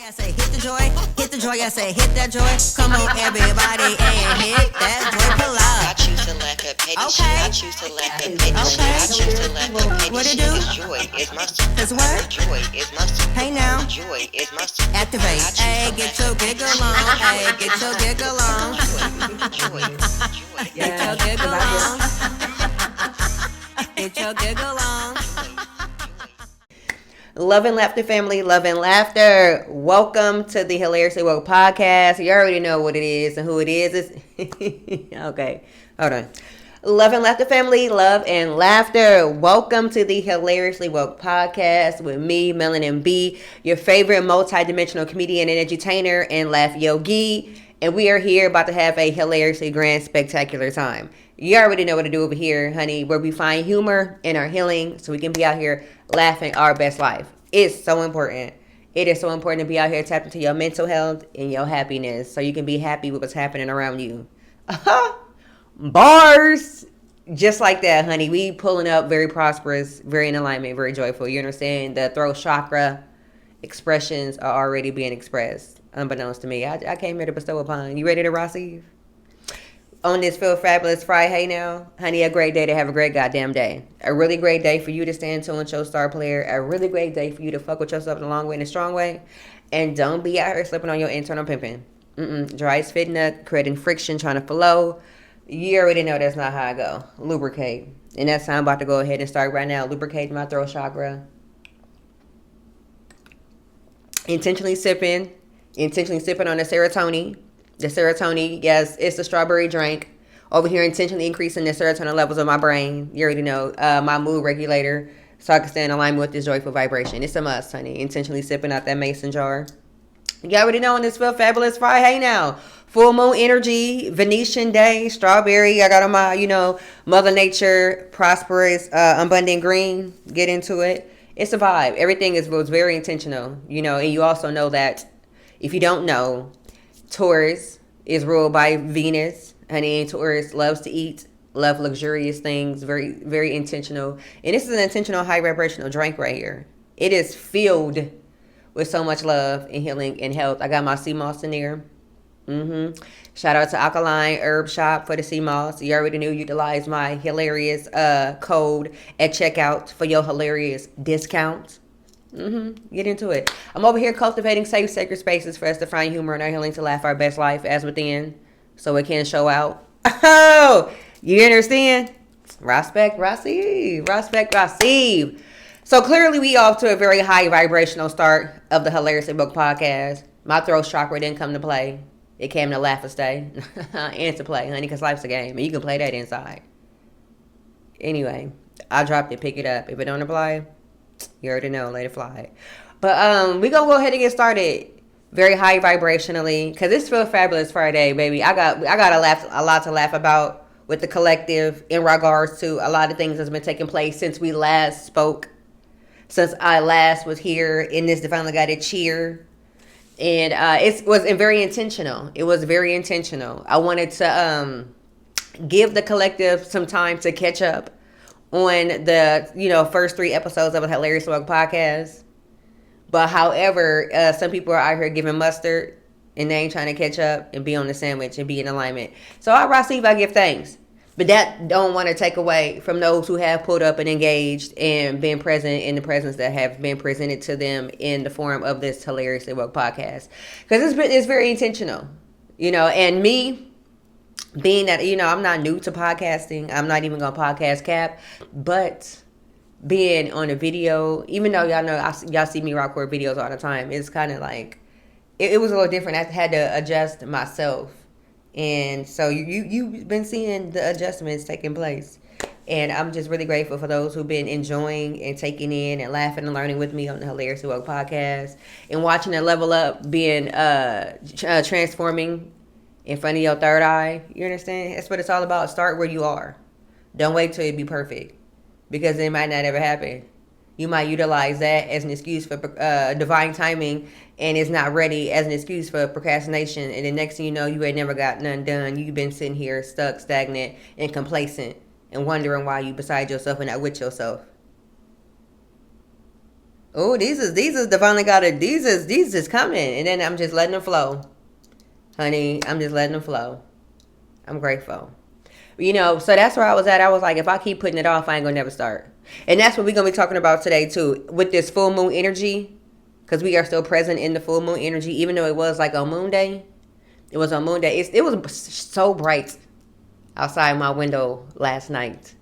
I say hit the joy, I say hit that joy. Come on everybody and hit that joy, pull out. I choose to laugh at petty shit. I choose to laugh at petty shit. I choose to laugh at petty What it shit. do? Cause joy is my soul. Cause what? Joy is my soul. Hey now. Joy is my soul. Activate. Hey, get your giggle on. Hey, get your giggle on. Joy. Get your giggle on. Get your giggle on. Love and laughter, family. Love and laughter. Welcome to the HEALariously Woke Podcast. You already know what it is and who it is. Okay, hold on. Love and laughter, family. Love and laughter. Welcome to the HEALariously Woke Podcast with me, Melanin B, your favorite multi-dimensional comedian and edutainer and laugh yogi. And we are here about to have a hilariously grand, spectacular time. You already know what to do over here, honey, where we find humor in our healing so we can be out here laughing our best life. It's so important. It is so important to be out here tapped into your mental health and your happiness so you can be happy with what's happening around you. Bars! Just like that, honey. We pulling up very prosperous, very in alignment, very joyful. You understand? The throat chakra expressions are already being expressed, unbeknownst to me. I came here to bestow upon. You ready to receive? On this Feel Fabulous Friday now, honey, a great day to have a great goddamn day. A really great day for you to stand to and show star player. A really great day for you to fuck with yourself in a long way and a strong way. And don't be out here slipping on your internal pimping. Dry as fitting up, creating friction, trying to flow. You already know that's not how I go. Lubricate. And that's how I'm about to go ahead and start right now. Lubricating my throat chakra. Intentionally sipping on the serotonin. The serotonin, yes, it's the strawberry drink. Over here, intentionally increasing the serotonin levels of my brain. You already know, my mood regulator, so I can stay in alignment with this joyful vibration. It's a must, honey. Intentionally sipping out that mason jar. You already know on this Feel Fabulous Friday now. Full moon energy, Venetian day, strawberry. I got on my, Mother Nature, prosperous, abundant green. Get into it. It's a vibe. Everything was very intentional, and you also know that if you don't know, Taurus is ruled by Venus. Honey, Taurus loves to eat, love luxurious things, very, very intentional. And this is an intentional high vibrational drink right here. It is filled with so much love and healing and health. I got my sea moss in there. Shout out to Alkaline Herb Shop for the sea moss. You already knew, utilize my HEALarious code at checkout for your HEALarious discount. Get into it. I'm over here cultivating safe, sacred spaces for us to find humor in our healing, to laugh our best life as within, so it can show out. Oh, you understand? Respect, receive. So clearly we off to a very high vibrational start of the HEALariously Woke Podcast. My throat chakra didn't come to play. It came to laugh and stay. And to play, honey, because life's a game. And you can play that inside. Anyway, I dropped it. Pick it up. If it don't apply, you already know, let it fly. But we gonna go ahead and get started very high vibrationally, because it's Feel Fabulous Friday, baby. I got a lot to laugh about with the collective in regards to a lot of things that's been taking place since we last spoke, since I last was here in this Divinely Guided cheer. And it was very intentional. It was very intentional. I wanted to give the collective some time to catch up on the first 3 episodes of the HEALariously Woke Podcast. But however, some people are out here giving mustard and they ain't trying to catch up and be on the sandwich and be in alignment. So I receive, I give thanks. But that don't want to take away from those who have pulled up and engaged and been present in the presence that have been presented to them in the form of this HEALariously Woke Podcast. Because it's very intentional, and me, being that, I'm not new to podcasting. I'm not even going to podcast cap. But being on a video, even though y'all know, y'all see me record videos all the time, it's kind of like, it was a little different. I had to adjust myself. And so you've been seeing the adjustments taking place. And I'm just really grateful for those who've been enjoying and taking in and laughing and learning with me on the HEALariously Woke Podcast. And watching it level up, being transforming in front of your third eye. You understand? That's what it's all about. Start where you are. Don't wait till it be perfect, because it might not ever happen. You might utilize that as an excuse for divine timing, and it's not ready as an excuse for procrastination. And the next thing you know, you ain't never got none done. You've been sitting here stuck, stagnant, and complacent, and wondering why you beside yourself and not with yourself. Oh, these is divinely got it. These is coming, and then I'm just letting them flow, honey. I'm just letting them flow. I'm grateful. So that's where I was at. I was like, if I keep putting it off, I ain't gonna never start. And that's what we're gonna be talking about today too, with this full moon energy, because we are still present in the full moon energy, even though it was like on Moon Day. It was on Moon Day. It was so bright outside my window last night.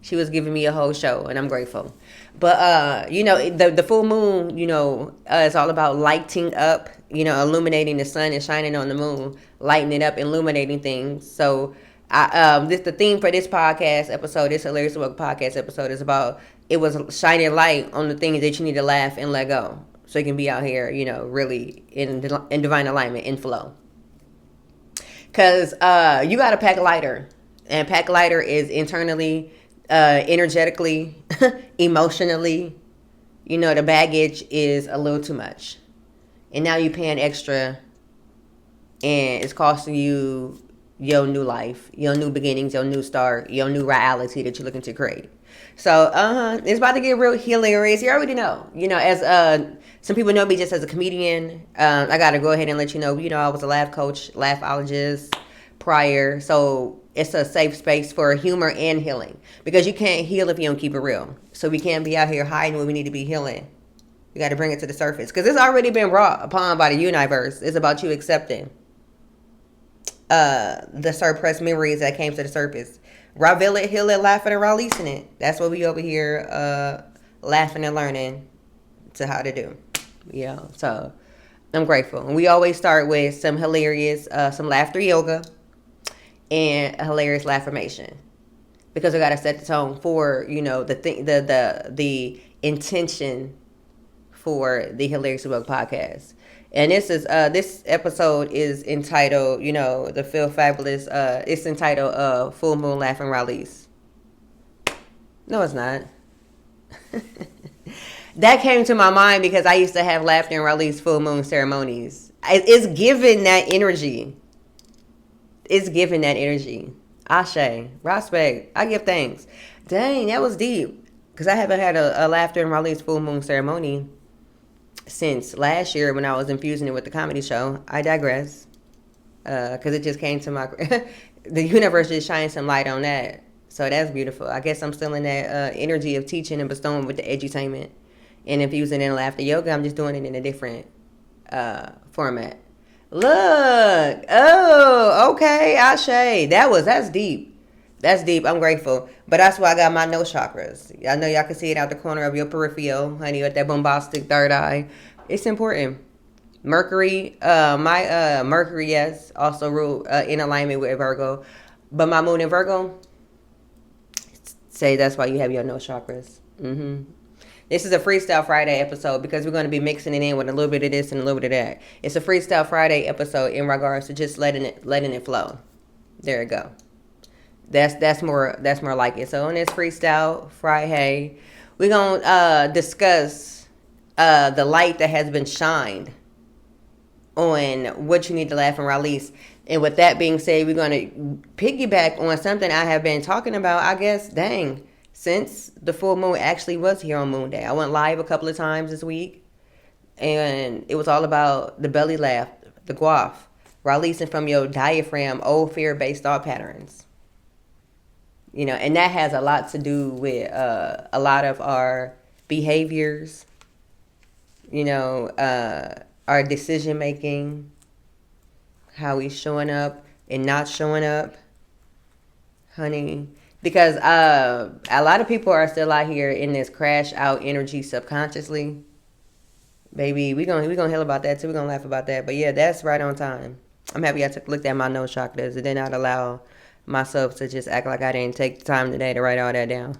She was giving me a whole show, and I'm grateful. But the full moon, it's all about lighting up, illuminating the sun and shining on the moon, lighting it up, illuminating things. So the theme for this podcast episode, this HEALariously Woke Podcast episode, is about it was shining light on the things that you need to laugh and let go, so you can be out here, really in divine alignment, in flow. Because you got to pack lighter, and pack lighter is internally, energetically, emotionally. The baggage is a little too much, and now you're paying extra, and it's costing you your new life, your new beginnings, your new start, your new reality that you're looking to create. So it's about to get real hilarious. You already know. As some people know me just as a comedian. I got to go ahead and let you know. I was a laugh coach, laughologist prior. So it's a safe space for humor and healing, because you can't heal if you don't keep it real. So we can't be out here hiding when we need to be healing. You got to bring it to the surface, because it's already been brought upon by the universe. It's about you accepting the suppressed memories that came to the surface. Reveal it, heal it, laughing and releasing it. That's what we over here laughing and learning to how to do. So I'm grateful. And we always start with some hilarious, some laughter yoga and a hilarious laugh-formation, because I gotta set the tone for the intention for the HEALariously Woke podcast. And this episode is entitled, the Feel Fabulous. It's entitled Full Moon Laugh and Release. No, it's not. That came to my mind because I used to have laughter and release full moon ceremonies. It's giving that energy. It's giving that energy. Ashe, respect. I give thanks. Dang, that was deep. Because I haven't had a laughter and release full moon ceremony since last year when I was infusing it with the comedy show. I digress. Because it just came to my... the universe just shined some light on that. So that's beautiful. I guess I'm still in that energy of teaching and bestowing with the edutainment. And infusing in laughter yoga, I'm just doing it in a different format. Look. Oh, okay. Ashe. That's deep. That's deep. I'm grateful. But that's why I got my nose chakras. I know y'all can see it out the corner of your peripheral, honey, with that bombastic third eye. It's important. Mercury, my Mercury, yes, also rule in alignment with Virgo. But my moon in Virgo, say that's why you have your nose chakras. This is a Freestyle Friday episode, because we're going to be mixing it in with a little bit of this and a little bit of that. It's a Freestyle Friday episode in regards to just letting it flow. There you go. That's more like it. So on this Freestyle Friday, we're gonna discuss the light that has been shined on what you need to laugh and release. And with that being said, we're gonna piggyback on something I have been talking about, I guess, since the full moon actually was here on Moon Day. I went live a couple of times this week, and it was all about the belly laugh, the guaf, releasing from your diaphragm old fear-based thought patterns. And that has a lot to do with a lot of our behaviors, our decision making, how we showing up and not showing up, honey. Because a lot of people are still out here in this crash out energy subconsciously. Baby, we gonna heal about that too. We're gonna laugh about that. But yeah, that's right on time. I'm happy I looked at my nose chakras and did not allow myself to just act like I didn't take the time today to write all that down.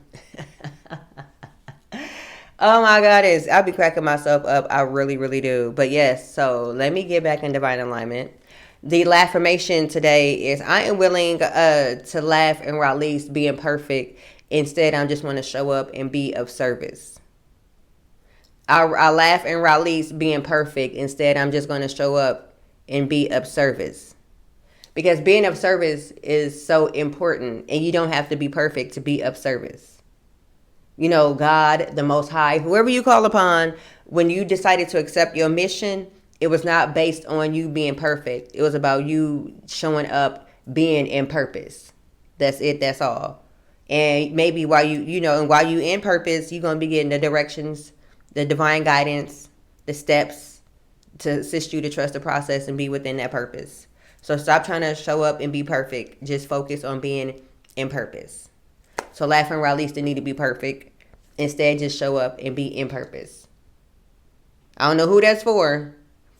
Oh my God, I'll be cracking myself up. I really, really do. But yes, so let me get back in divine alignment. The affirmation today is, I am willing to laugh and release being perfect. Instead, I just want to show up and be of service. I laugh and release being perfect. Instead, I'm just going to show up and be of service. Because being of service is so important, and you don't have to be perfect to be of service. God, the Most High, whoever you call upon, when you decided to accept your mission, it was not based on you being perfect. It was about you showing up, being in purpose. That's it. That's all. And maybe while while you in purpose, you're going to be getting the directions, the divine guidance, the steps to assist you to trust the process and be within that purpose. So stop trying to show up and be perfect. Just focus on being in purpose. So laugh and release the need to be perfect. Instead, just show up and be in purpose. I don't know who that's for,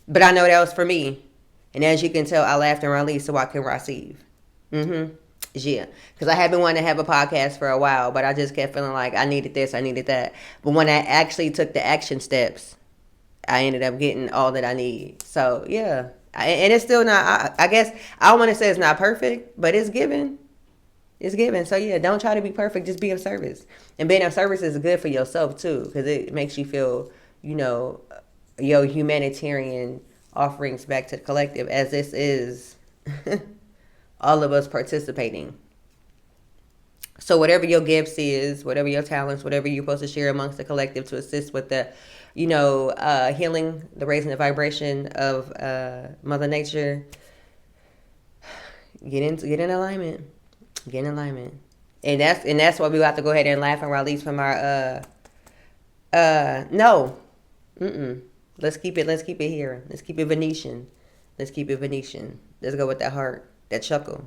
but I know that was for me. And as you can tell, I laughed and released so I can receive. Yeah. Because I have been wanting to have a podcast for a while, but I just kept feeling like I needed this, I needed that. But when I actually took the action steps, I ended up getting all that I need. So, yeah. And it's still not, I guess, I don't want to say it's not perfect, but it's given. It's given. So, yeah, don't try to be perfect. Just be of service. And being of service is good for yourself, too, because it makes you feel, your humanitarian offerings back to the collective, as this is all of us participating. So whatever your gifts is, whatever your talents, whatever you're supposed to share amongst the collective to assist with the, healing, the raising the vibration of Mother Nature, get in alignment. Get in alignment. And that's why we have to go ahead and laugh and release from our no. Let's keep it here. Let's keep it Venetian. Let's go with that heart, that chuckle.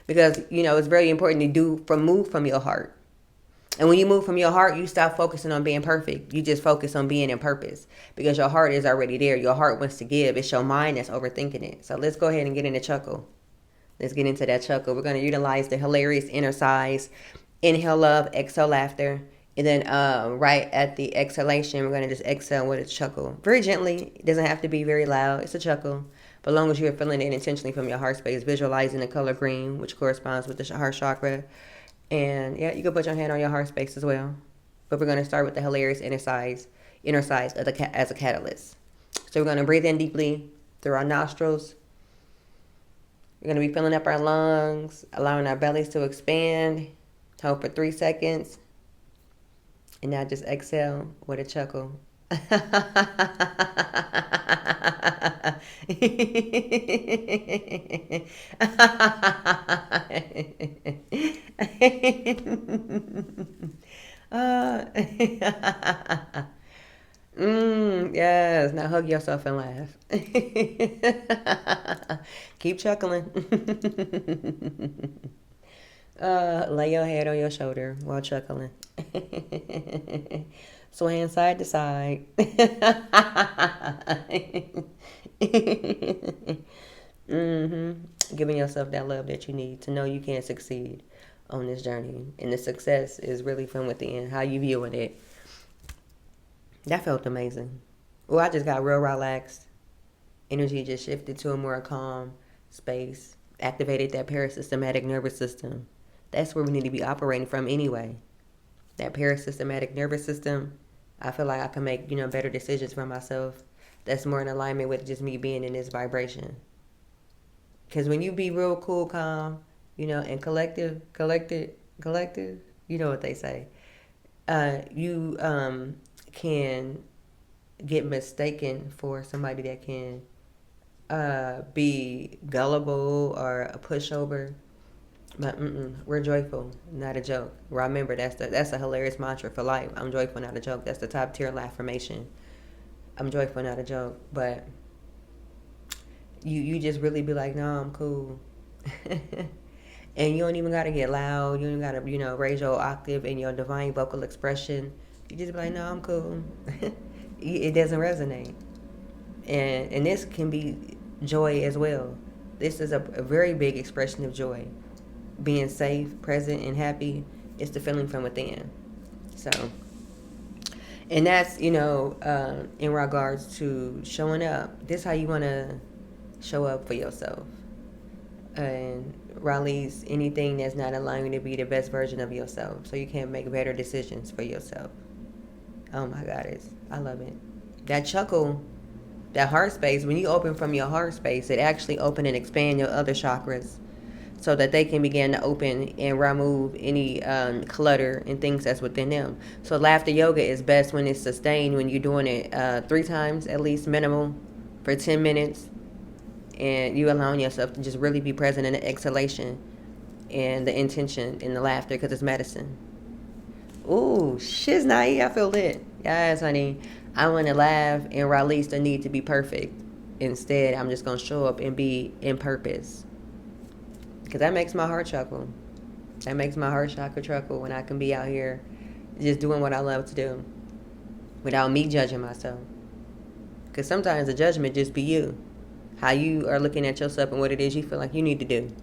Because, it's very important to move from your heart. And when you move from your heart, you stop focusing on being perfect. You just focus on being in purpose. Because your heart is already there. Your heart wants to give. It's your mind that's overthinking it. So let's go ahead and get in the chuckle. Let's get into that chuckle. We're going to utilize the HEALarious inner size. Inhale love, exhale laughter. And then right at the exhalation, we're going to just exhale with a chuckle. Very gently. It doesn't have to be very loud. It's a chuckle. But as long as you're feeling it intentionally from your heart space, visualizing the color green, which corresponds with the heart chakra. And yeah, you can put your hand on your heart space as well. But we're going to start with the HEALarious inner size as a catalyst. So we're going to breathe in deeply through our nostrils. We're going to be filling up our lungs, allowing our bellies to expand. Hold for 3 seconds. And now just exhale with a chuckle. Yes, now hug yourself and laugh. Keep chuckling. Lay your head on your shoulder while chuckling. Swaying side to side. Giving yourself that love that you need to know you can succeed on this journey. And the success is really from within. How you viewing it. That felt amazing. Well, I just got real relaxed. Energy just shifted to a more calm space. Activated that parasympathetic nervous system. That's where we need to be operating from anyway. That parasympathetic nervous system, I feel like I can make, better decisions for myself. That's more in alignment with just me being in this vibration. Because when you be real cool, calm, and collected, you know what they say. You can get mistaken for somebody that can be gullible or a pushover. But we're joyful, not a joke. Remember, that's a HEALarious mantra for life. I'm joyful, not a joke. That's the top tier affirmation. I'm joyful, not a joke. But you just really be like, no, I'm cool. And you don't even got to get loud. You don't got to, raise your octave and your divine vocal expression. You just be like, no, I'm cool. It doesn't resonate. And this can be joy as well. This is a very big expression of joy. Being safe, present, and happy is the feeling from within. So, and that's, in regards to showing up. This is how you want to show up for yourself. And release anything that's not allowing you to be the best version of yourself so you can make better decisions for yourself. Oh my God, I love it. That chuckle, that heart space, when you open from your heart space, it actually open and expand your other chakras so that they can begin to open and remove any clutter and things that's within them. So laughter yoga is best when it's sustained, when you're doing it 3 times at least minimum for 10 minutes, and you allowing yourself to just really be present in the exhalation and the intention in the laughter, because it's medicine. Ooh, shiznai, I feel lit. Yes, honey. I want to laugh and release the need to be perfect. Instead, I'm just going to show up and be in purpose. Because that makes my heart chuckle. That makes my heart chakra chuckle when I can be out here just doing what I love to do without me judging myself. Because sometimes the judgment just be you. How you are looking at yourself and what it is you feel like you need to do.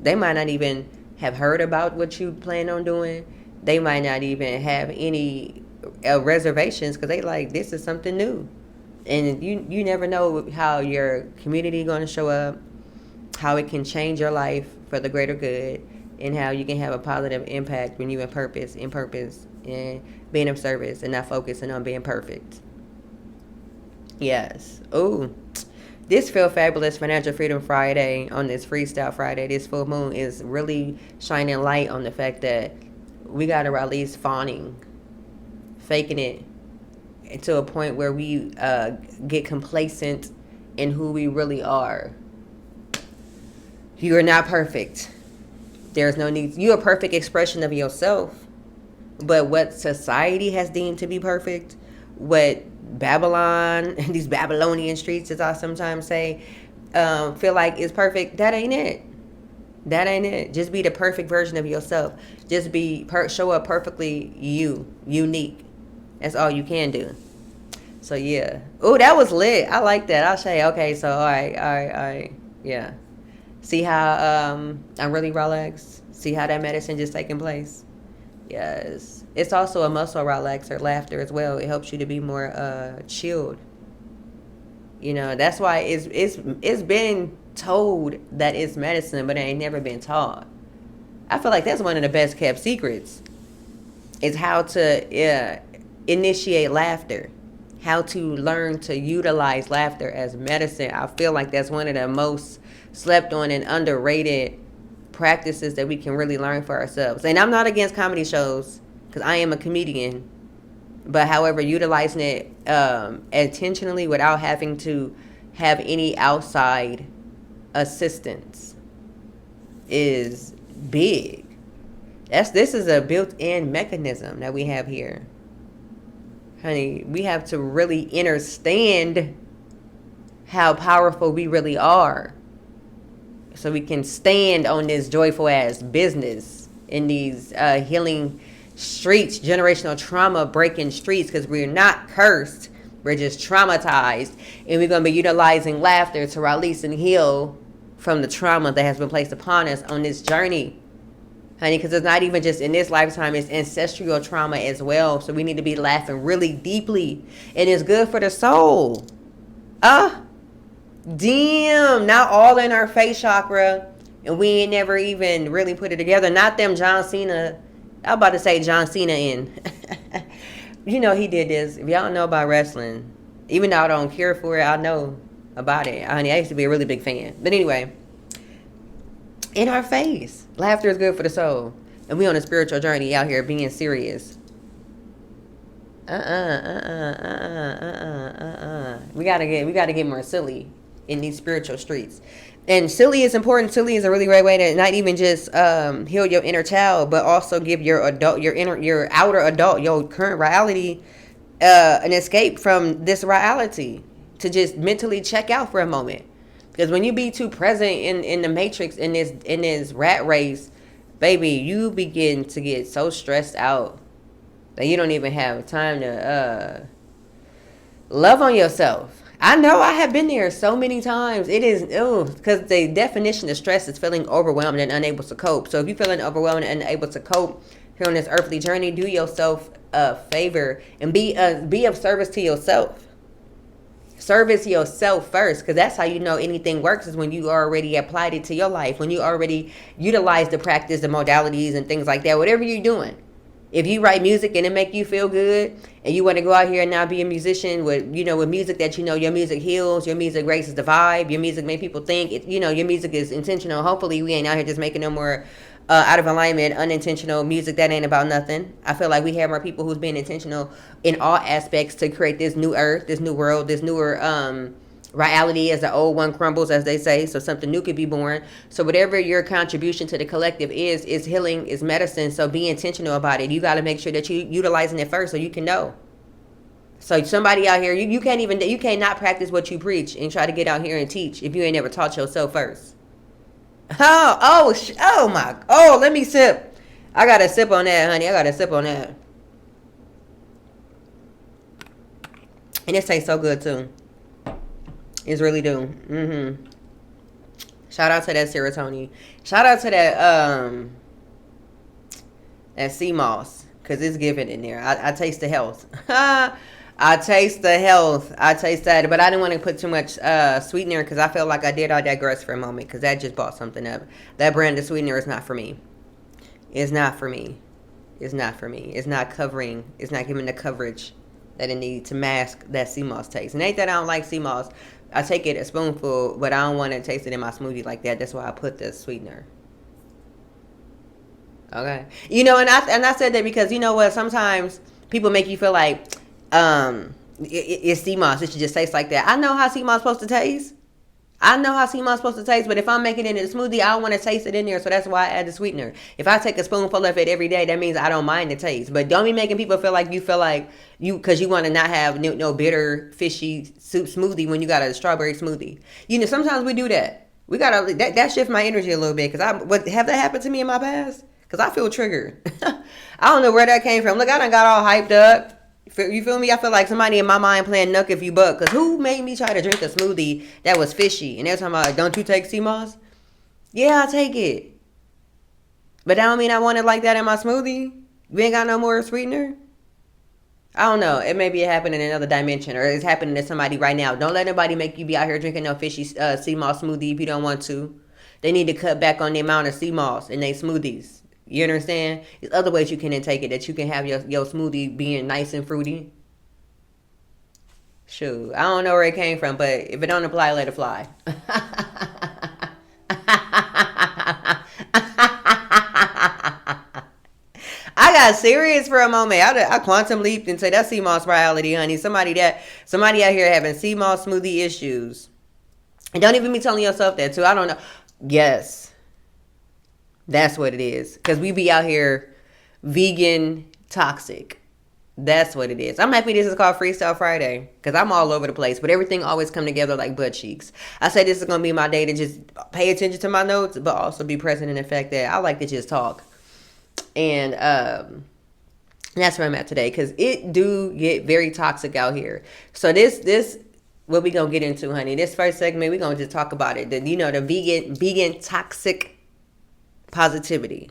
They might not even have heard about what you plan on doing. They might not even have any reservations because they like, this is something new. And you never know how your community going to show up, how it can change your life for the greater good, and how you can have a positive impact when you in purpose, and being of service and not focusing on being perfect. Yes. Ooh. This Feel Fabulous Financial Freedom Friday, on this Freestyle Friday, this full moon is really shining light on the fact that we got to release fawning, faking it, to a point where we get complacent in who we really are. You are not perfect. There's no need. You're a perfect expression of yourself. But what society has deemed to be perfect, what Babylon, these Babylonian streets, as I sometimes say, feel like is perfect, that ain't it. That ain't it. Just be the perfect version of yourself. Just show up perfectly unique. That's all you can do. So yeah. Oh, that was lit. I like that. I'll say, okay, so all right. Yeah. See how I'm really relaxed? See how that medicine just taking place? Yes. It's also a muscle relaxer, laughter as well. It helps you to be more chilled. You know, that's why it's been told that it's medicine, but it ain't never been taught. I feel like that's one of the best kept secrets. Is how to initiate laughter. How to learn to utilize laughter as medicine. I feel like that's one of the most slept on and underrated practices that we can really learn for ourselves. And I'm not against comedy shows, because I am a comedian. But however, utilizing it intentionally without having to have any outside assistance is big. This is a built-in mechanism that we have here. Honey, we have to really understand how powerful we really are, so we can stand on this joyful ass business in these healing streets, generational trauma breaking streets, because we're not cursed, we're just traumatized, and we're going to be utilizing laughter to release and heal from the trauma that has been placed upon us on this journey, honey, because it's not even just in this lifetime, it's ancestral trauma as well. So we need to be laughing really deeply, and it's good for the soul. Damn, not all in our face chakra, and we ain't never even really put it together. Not them John Cena. I'm about to say John Cena in. You know, he did this. If y'all don't know about wrestling, even though I don't care for it, I know about it. I used to be a really big fan. But anyway, in our face, laughter is good for the soul. And we on a spiritual journey out here being serious. We gotta get more silly in these spiritual streets. And silly is important. Silly is a really great way to not even just heal your inner child, but also give your outer adult, your current reality, an escape from this reality, to just mentally check out for a moment. Because when you be too present in the matrix, in this rat race, baby, you begin to get so stressed out that you don't even have time to love on yourself. I know I have been there so many times. It is, because the definition of stress is feeling overwhelmed and unable to cope. So if you're feeling overwhelmed and unable to cope here on this earthly journey, do yourself a favor and be of service to yourself. Service yourself first, because that's how you know anything works, is when you already applied it to your life, when you already utilize the practice, the modalities and things like that, whatever you're doing. If you write music and it make you feel good, and you want to go out here and now be a musician with, with music that your music heals, your music raises the vibe, your music make people think, your music is intentional. Hopefully, we ain't out here just making no more out of alignment, unintentional music that ain't about nothing. I feel like we have more people who's being intentional in all aspects to create this new earth, this new world, this newer reality as the old one crumbles, as they say, so something new could be born. So whatever your contribution to the collective is healing, is medicine. So be intentional about it. You got to make sure that you utilizing it first so you can know. So somebody out here, you can't not practice what you preach and try to get out here and teach if you ain't never taught yourself first. Let me sip. I got to sip on that, honey. I got to sip on that. And it tastes so good too. It's really do. Shout out to that serotonin. Shout out to that sea moss, because it's giving in there. I taste the health. I taste the health. I taste that. But I didn't want to put too much sweetener, because I felt like I did. I digress for a moment, because that just bought something up. That brand of sweetener is not for me. It's not for me. It's not for me. It's not covering. It's not giving the coverage that it needs to mask that sea moss taste. And ain't that I don't like sea moss. I take it a spoonful, but I don't want to taste it in my smoothie like that. That's why I put the sweetener. Okay. And I said that because, you know what, sometimes people make you feel like it's sea moss. It should just taste like that. I know how sea moss supposed to taste. But if I'm making it in a smoothie, I don't want to taste it in there. So that's why I add the sweetener. If I take a spoonful of it every day, that means I don't mind the taste. But don't be making people feel like because you want to not have no bitter, fishy soup smoothie when you got a strawberry smoothie. Sometimes we do that. We gotta that shift my energy a little bit, because have that happened to me in my past? Because I feel triggered. I don't know where that came from. Look, I done got all hyped up. You feel me? I feel like somebody in my mind playing Nuck If You Buck. Because who made me try to drink a smoothie that was fishy? And they're talking about, don't you take sea moss? Yeah, I take it. But that don't mean I want it like that in my smoothie. You ain't got no more sweetener? I don't know. It may be happening in another dimension, or it's happening to somebody right now. Don't let nobody make you be out here drinking no fishy sea moss smoothie if you don't want to. They need to cut back on the amount of sea moss in their smoothies. You understand? There's other ways you can intake it, that you can have your smoothie being nice and fruity. Shoot, I don't know where it came from, but if it don't apply, let it fly. I got serious for a moment. I quantum leaped and said that's sea moss reality, honey. Somebody out here having sea moss smoothie issues. And don't even be telling yourself that too. I don't know. Yes. That's what it is. Because we be out here vegan toxic. That's what it is. I'm happy this is called Freestyle Friday, because I'm all over the place. But everything always come together like butt cheeks. I say this is going to be my day to just pay attention to my notes, but also be present in the fact that I like to just talk. And that's where I'm at today, because it do get very toxic out here. So this what we going to get into, honey. This first segment, we going to just talk about it. The vegan toxic positivity,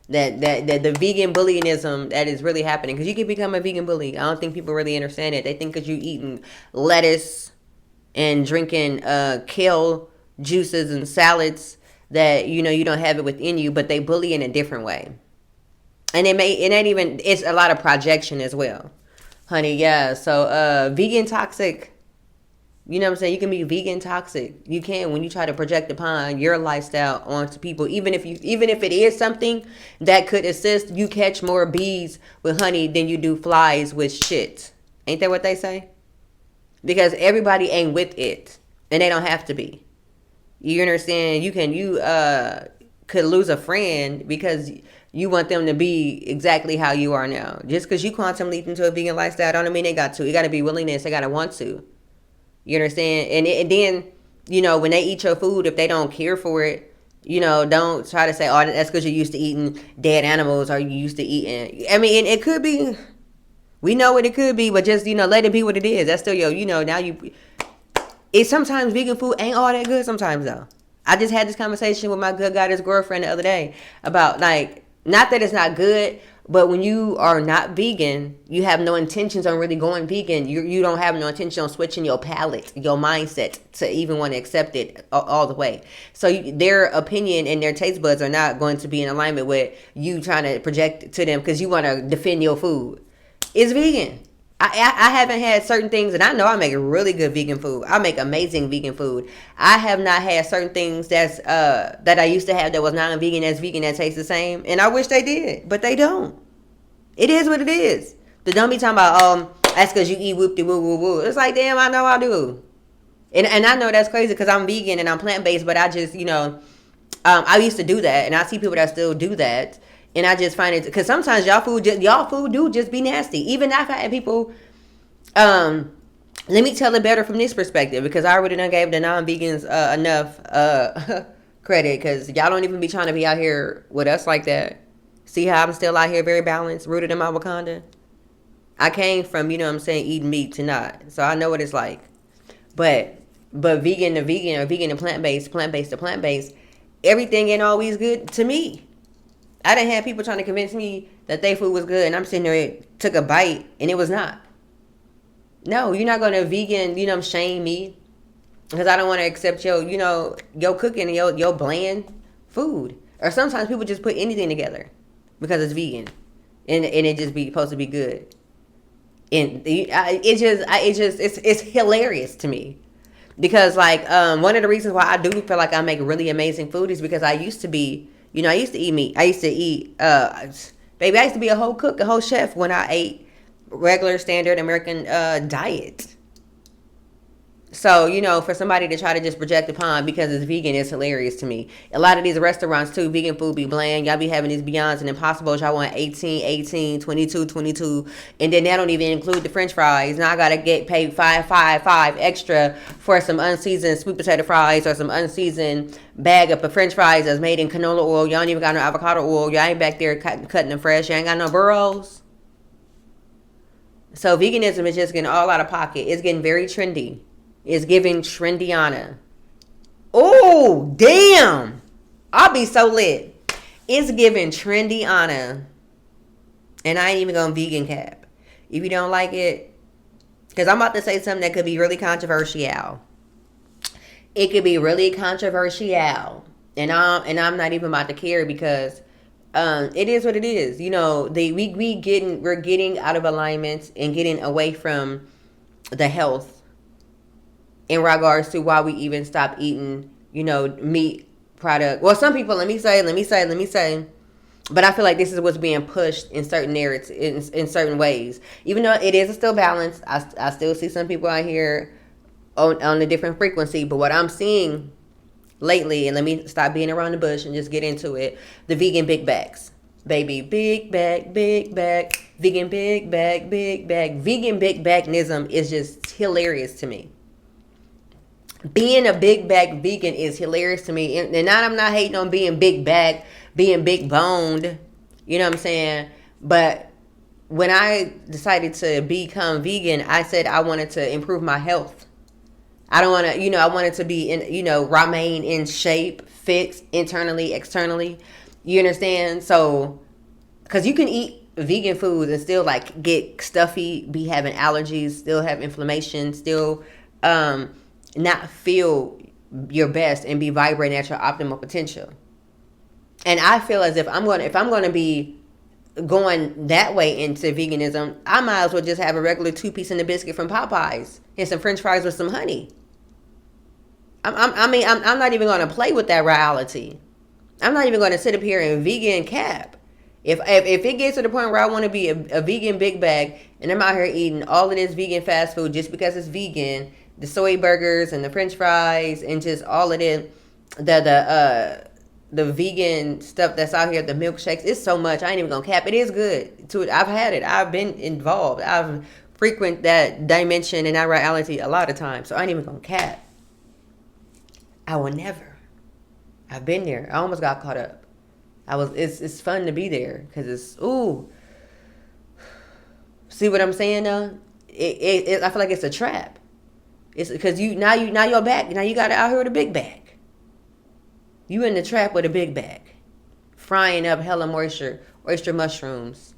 that the vegan bullyingism that is really happening, because you can become a vegan bully. I don't think people really understand it. They think because you eating lettuce and drinking kale juices and salads that you don't have it within you, but they bully in a different way. And it's a lot of projection as well, honey. Yeah. So vegan toxic. You know what I'm saying? You can be vegan toxic. You can, when you try to project upon your lifestyle onto people. Even if it is something that could assist, you catch more bees with honey than you do flies with shit. Ain't that what they say? Because everybody ain't with it, and they don't have to be. You understand? You could lose a friend because you want them to be exactly how you are now. Just because you quantum leap into a vegan lifestyle, don't mean they got to. It got to be willingness. They got to want to. You understand? And then, when they eat your food, if they don't care for it, don't try to say, oh, that's because you're used to eating dead animals, or you used to eating. I mean, it could be. We know what it could be, but just, let it be what it is. That's still now it's sometimes vegan food ain't all that good sometimes, though. I just had this conversation with my good goddess girlfriend the other day about, like, not that it's not good, but when you are not vegan, you have no intentions on really going vegan. You don't have no intention on switching your palate, your mindset to even want to accept it all the way. So their opinion and their taste buds are not going to be in alignment with you trying to project to them because you want to defend your food. It's vegan. I haven't had certain things, and I know I make really good vegan food. I make amazing vegan food. I have not had certain things that I used to have that was non-vegan that tastes the same, and I wish they did, but they don't. It is what it is. But don't be talking about that's because you eat whoop de woo woo woo. It's like, damn, I know I do, and I know that's crazy because I'm vegan and I'm plant based, but I just I used to do that, and I see people that still do that. And I just find it, because sometimes y'all food do just be nasty. Even I've had people, let me tell it better from this perspective, because I already done gave the non-vegans enough credit, because y'all don't even be trying to be out here with us like that. See how I'm still out here very balanced, rooted in my Wakanda? I came from, eating meat to not. So I know what it's like. But vegan to vegan, or vegan to plant-based to plant-based, everything ain't always good to me. I done had people trying to convince me that their food was good, and I'm sitting there, took a bite, and it was not. No, you're not going to vegan, shame me, because I don't want to accept your cooking and your bland food. Or sometimes people just put anything together because it's vegan, and it just be supposed to be good. And it's hilarious to me, because one of the reasons why I do feel like I make really amazing food is because I used to be. I used to eat meat. I used to eat, I used to be a whole cook, a whole chef when I ate regular standard American diet. So, for somebody to try to just project upon because it's vegan is hilarious to me. A lot of these restaurants, too, vegan food be bland. Y'all be having these Beyonds and Impossibles. Y'all want 18, 22. And then that don't even include the French fries. Now I got to get paid $5 extra for some unseasoned sweet potato fries or some unseasoned bag of French fries that's made in canola oil. Y'all ain't even got no avocado oil. Y'all ain't back there cutting them fresh. Y'all ain't got no burros. So veganism is just getting all out of pocket. It's getting very trendy. It's giving trendiana. Oh, damn. I'll be so lit. It's giving trendiana. And I ain't even going vegan cap. If you don't like it, because I'm about to say something that could be really controversial. It could be really controversial. And I'm not even about to care, because it is what it is. We're getting out of alignment and getting away from the health in regards to why we even stop eating, meat product. Well, some people, let me say, but I feel like this is what's being pushed in certain narratives, in certain ways. Even though it is still balanced, I still see some people out here on a different frequency. But what I'm seeing lately, and let me stop being around the bush and just get into it, the vegan big bags. Baby, big bag, vegan big bag. Vegan big baganism is just hilarious to me. Being a big bag vegan is hilarious to me. And I'm not hating on being big bag, being big boned. You know what I'm saying? But when I decided to become vegan, I said I wanted to improve my health. I don't want to, I wanted to be remain in shape, fit internally, externally. You understand? So, because you can eat vegan foods and still get stuffy, be having allergies, still have inflammation, still, not feel your best and be vibrating at your optimal potential. And I feel as if I'm going to be going that way into veganism, I might as well just have a regular 2-piece and a biscuit from Popeyes and some French fries with some honey. I'm not even going to play with that reality. I'm not even going to sit up here and vegan cap. If it gets to the point where I want to be a vegan big bag and I'm out here eating all of this vegan fast food just because it's vegan, the soy burgers and the French fries and just all of it, the vegan stuff that's out here, the milkshakes, it's so much. I ain't even gonna cap. It is good. I've had it. I've been involved. I've frequent that dimension and that reality a lot of times. So I ain't even gonna cap. I will never. I've been there. I almost got caught up. It's fun to be there because it's See what I'm saying though? I feel like it's a trap. It's because now you're back. Now you got it out here with a big bag. You in the trap with a big bag. frying up hella moisture, oyster mushrooms,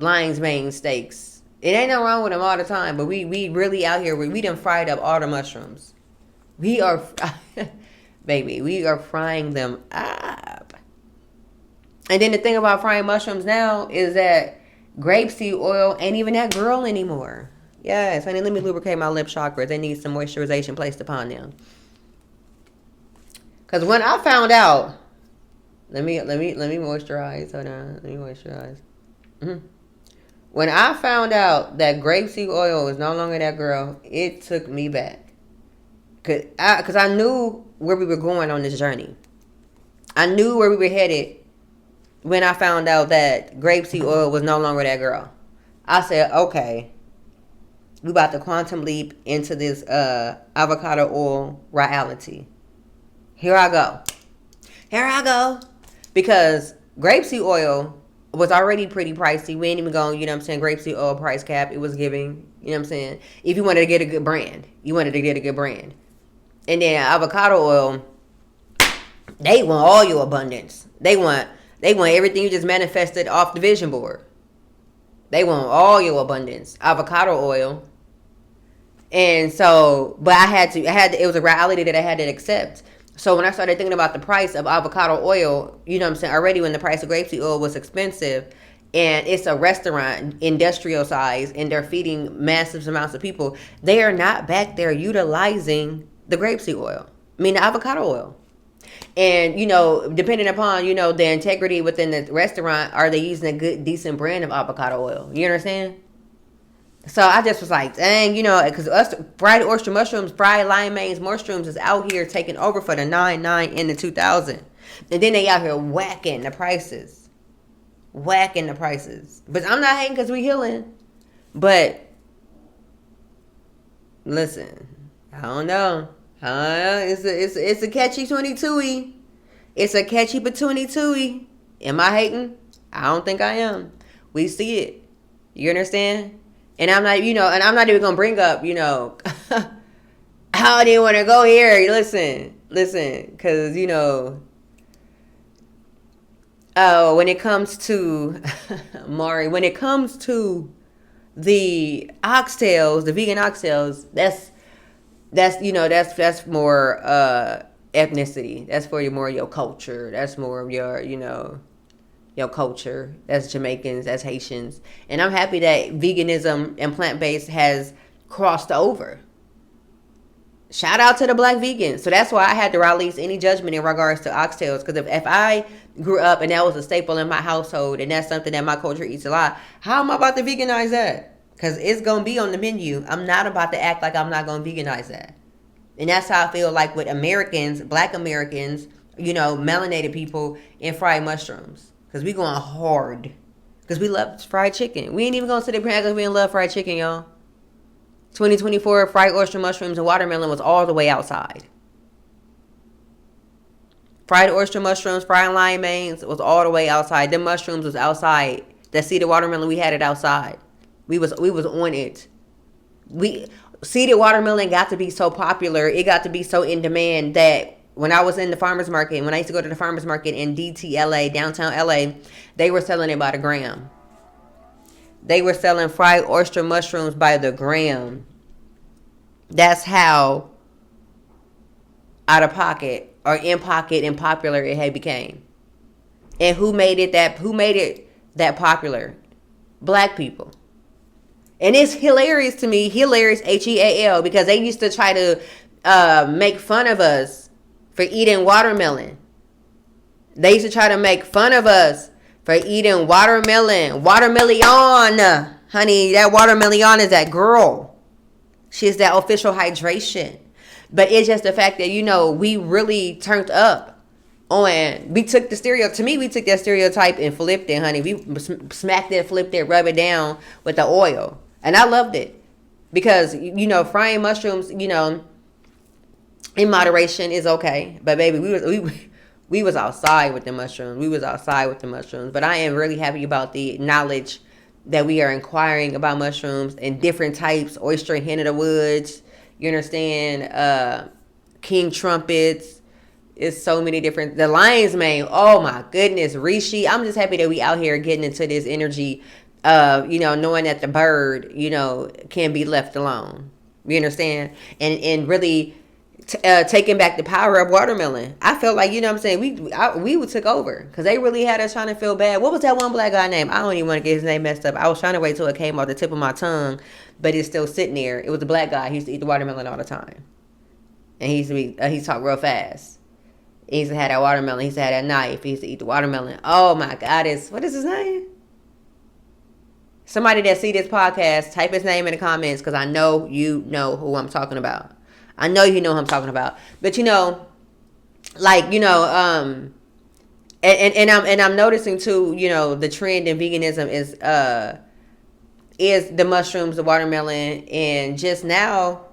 lion's mane steaks. It ain't no wrong with them all the time, but we really out here, we done fried up all the mushrooms. We are, baby, we are frying them up. And then the thing about frying mushrooms now is that grapeseed oil ain't even that girl anymore. Yes, honey, let me lubricate my lip chakras. They need some moisturization placed upon them. Because when I found out, let me moisturize. Hold on, let me moisturize. Mm-hmm. When I found out that grapeseed oil is no longer that girl, it took me back. Because I knew where we were going on this journey. I knew where we were headed when I found out that grapeseed oil was no longer that girl. I said, okay, we about to quantum leap into this avocado oil reality. Here I go. Because grapeseed oil was already pretty pricey. We ain't even going, you know what I'm saying, grapeseed oil price cap. It was giving, you know what I'm saying, if you wanted to get a good brand. And then avocado oil, they want all your abundance. They want everything you just manifested off the vision board. They want all your abundance. Avocado oil. And so, but it was a reality that I had to accept. So when I started thinking about the price of avocado oil, you know what I'm saying, already when the price of grapeseed oil was expensive, and it's a restaurant, industrial size, and they're feeding massive amounts of people, they are not back there utilizing the grapeseed oil. I mean, the avocado oil. And, you know, depending upon, you know, the integrity within the restaurant, are they using a good, decent brand of avocado oil? You understand? So I just was like, dang, you know, because fried oyster mushrooms, fried lion manes mushrooms is out here taking over for the 99 and the 2000. And then they out here whacking the prices. But I'm not hating because we healing. But listen, I don't know. It's a catchy 22-y. It's a catchy but 22-y. Am I hating? I don't think I am. We see it. You understand? And I'm not, you know, and I'm not even going to bring up, you know, how do you want to go here? Listen, because, you know, when it comes to, Mari, when it comes to the oxtails, the vegan oxtails, that's you know, that's more ethnicity. That's for more your culture. That's more of your, you know, your culture. That's Jamaicans, that's Haitians. And I'm happy that veganism and plant-based has crossed over. Shout out to the black vegans. So that's why I had to release any judgment in regards to oxtails. Because if I grew up and that was a staple in my household and that's something that my culture eats a lot, how am I about to veganize that? Because it's going to be on the menu. I'm not about to act like I'm not going to veganize that. And that's how I feel like with Americans, black Americans, you know, melanated people, and fried mushrooms. Because we going hard. Because we love fried chicken. We ain't even going to sit up here because we didn't love fried chicken, y'all. 2024, fried oyster mushrooms and watermelon was all the way outside. Fried oyster mushrooms, fried lion manes was all the way outside. Them mushrooms was outside. That seeded watermelon, we had it outside. We was on it. Seeded watermelon got to be so popular. It got to be so in demand that when I was in the farmer's market, when I used to go to the farmer's market in DTLA, downtown LA, they were selling it by the gram. They were selling fried oyster mushrooms by the gram. That's how out of pocket or in pocket and popular it had became. And who made it that popular? Black people. And it's hilarious to me, HEALarious, HEAL, because they used to try to make fun of us for eating watermelon. They used to try to make fun of us for eating watermelon. Watermelon, honey, that watermelon is that girl. She's that official hydration. But it's just the fact that, you know, we really turned up on, we took that stereotype and flipped it, honey. We smacked it, flipped it, rubbed it down with the oil. And I loved it. Because, you know, frying mushrooms, you know, in moderation is okay. But baby, we was outside with the mushrooms. But I am really happy about the knowledge that we are inquiring about mushrooms and different types. Oyster and hen of the woods. You understand? King trumpets. It's so many different. The lion's mane. Oh my goodness, Rishi. I'm just happy that we out here getting into this energy. Knowing that the bird, can be left alone. You understand? And really taking back the power of watermelon. I felt like, what I'm saying, we took over because they really had us trying to feel bad. What was that one black guy name? I don't even want to get his name messed up. I was trying to wait till it came off the tip of my tongue, but it's still sitting there. It was a black guy. He used to eat the watermelon all the time, and he talked real fast. He used to have that watermelon. He used to have that knife. He used to eat the watermelon. Oh my God! What is his name? Somebody that see this podcast, type his name in the comments because I know you know who I'm talking about. I know you know who I'm talking about. But and I'm noticing too, the trend in veganism is the mushrooms, the watermelon, and just now,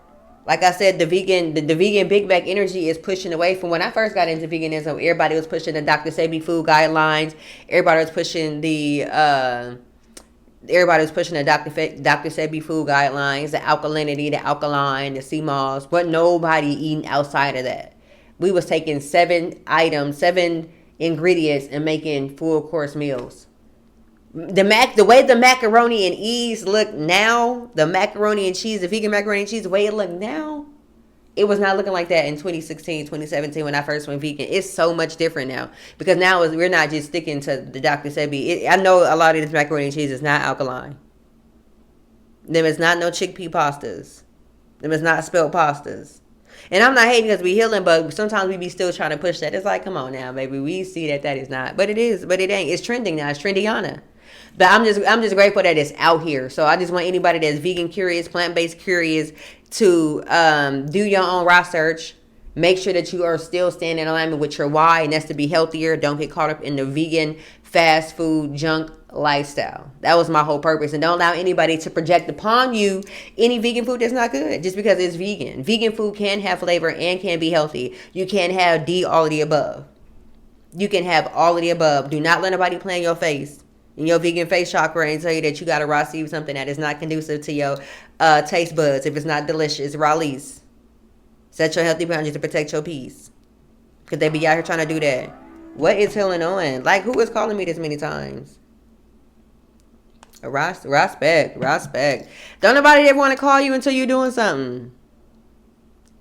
like I said, the vegan Big Mac energy is pushing away from when I first got into veganism. Everybody was pushing the Dr. Sebi food guidelines. Everybody was pushing the Dr. Sebi food guidelines, the alkalinity, the alkaline, the sea moss, but nobody eating outside of that. We was taking 7 ingredients and making full course meals. The way the macaroni and cheese look now, the macaroni and cheese, the vegan macaroni and cheese, the way it look now, it was not looking like that in 2016, 2017 when I first went vegan. It's so much different now because now we're not just sticking to the Dr. Sebi. I know a lot of this macaroni and cheese is not alkaline. Them is not no chickpea pastas. Them is not spelt pastas. And I'm not hating because we healing, but sometimes we be still trying to push that. It's like, come on now, baby. We see that is not. But it is. But it ain't. It's trending now. It's trendiana. But I'm just grateful that it's out here. So I just want anybody that's vegan curious, plant-based curious to do your own research. Make sure that you are still staying in alignment with your why, and that's to be healthier. Don't get caught up in the vegan, fast food, junk lifestyle. That was my whole purpose. And don't allow anybody to project upon you any vegan food that's not good just because it's vegan. Vegan food can have flavor and can be healthy. You can have all of the above. You can have all of the above. Do not let nobody play in your face, in your vegan face chakra, and tell you that you got to receive something that is not conducive to your taste buds. If it's not delicious, release. Set your healthy boundaries to protect your peace. Because they be out here trying to do that. What is healing on? Like, who is calling me this many times? Respect. Don't nobody ever want to call you until you're doing something.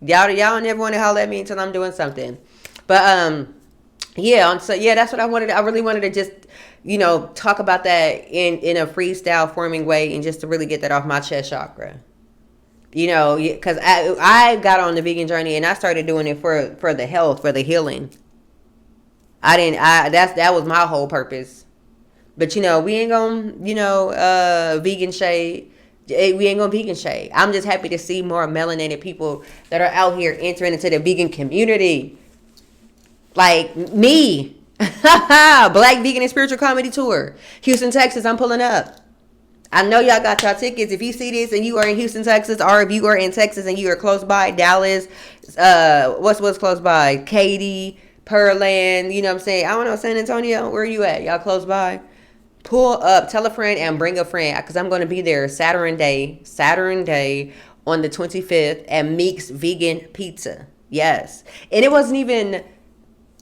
Y'all never want to holler at me until I'm doing something. But, that's what I wanted. I really wanted to just, talk about that in a freestyle forming way and just to really get that off my chest chakra. Because I got on the vegan journey and I started doing it for the health, for the healing. That was my whole purpose. But, we ain't gonna, vegan shade. We ain't gonna vegan shade. I'm just happy to see more melanated people that are out here entering into the vegan community. Like me. Black Vegan and Spiritual Comedy Tour. Houston, Texas, I'm pulling up. I know y'all got y'all tickets. If you see this and you are in Houston, Texas, or if you are in Texas and you are close by, Dallas, what's close by? Katy, Pearland, you know what I'm saying? I don't know, San Antonio, where are you at? Y'all close by? Pull up, tell a friend, and bring a friend, because I'm going to be there Saturday on the 25th at Meek's Vegan Pizza. Yes. And it wasn't even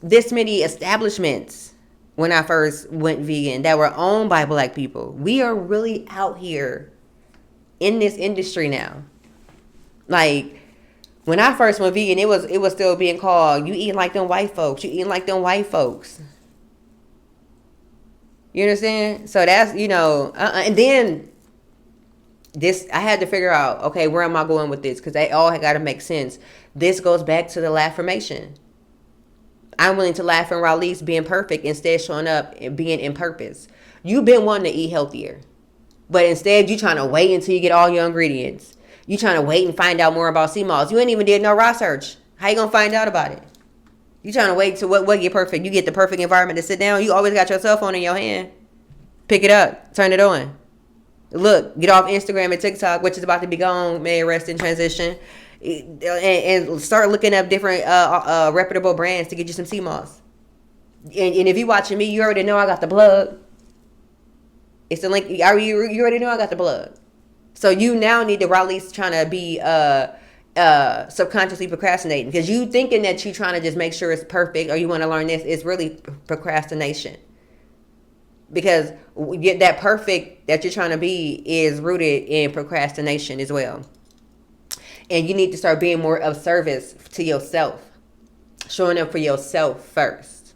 this many establishments when I first went vegan that were owned by black people. We are really out here in this industry now. Like, when I first went vegan, it was still being called, you eating like them white folks. You eating like them white folks. You understand? So that's, and then this, I had to figure out, okay, where am I going with this? Because they all got to make sense. This goes back to the affirmation. I'm willing to laugh and release being perfect instead showing up and being in purpose. You've been wanting to eat healthier, but instead you trying to wait until you get all your ingredients. You trying to wait and find out more about sea moss. You ain't even did no research. How you gonna find out about it? You trying to wait to what get perfect. You get the perfect environment to sit down. You always got your cell phone in your hand. Pick it up. Turn it on. Look, get off Instagram and TikTok, which is about to be gone. May it rest in transition. And start looking up different reputable brands to get you some sea moss. And if you're watching me, you already know I got the plug. It's the link. You already know I got the plug. So you now need to release trying to be subconsciously procrastinating, because you thinking that you trying to just make sure it's perfect or you want to learn this. It's really procrastination, because that perfect that you're trying to be is rooted in procrastination as well. And you need to start being more of service to yourself, showing up for yourself first.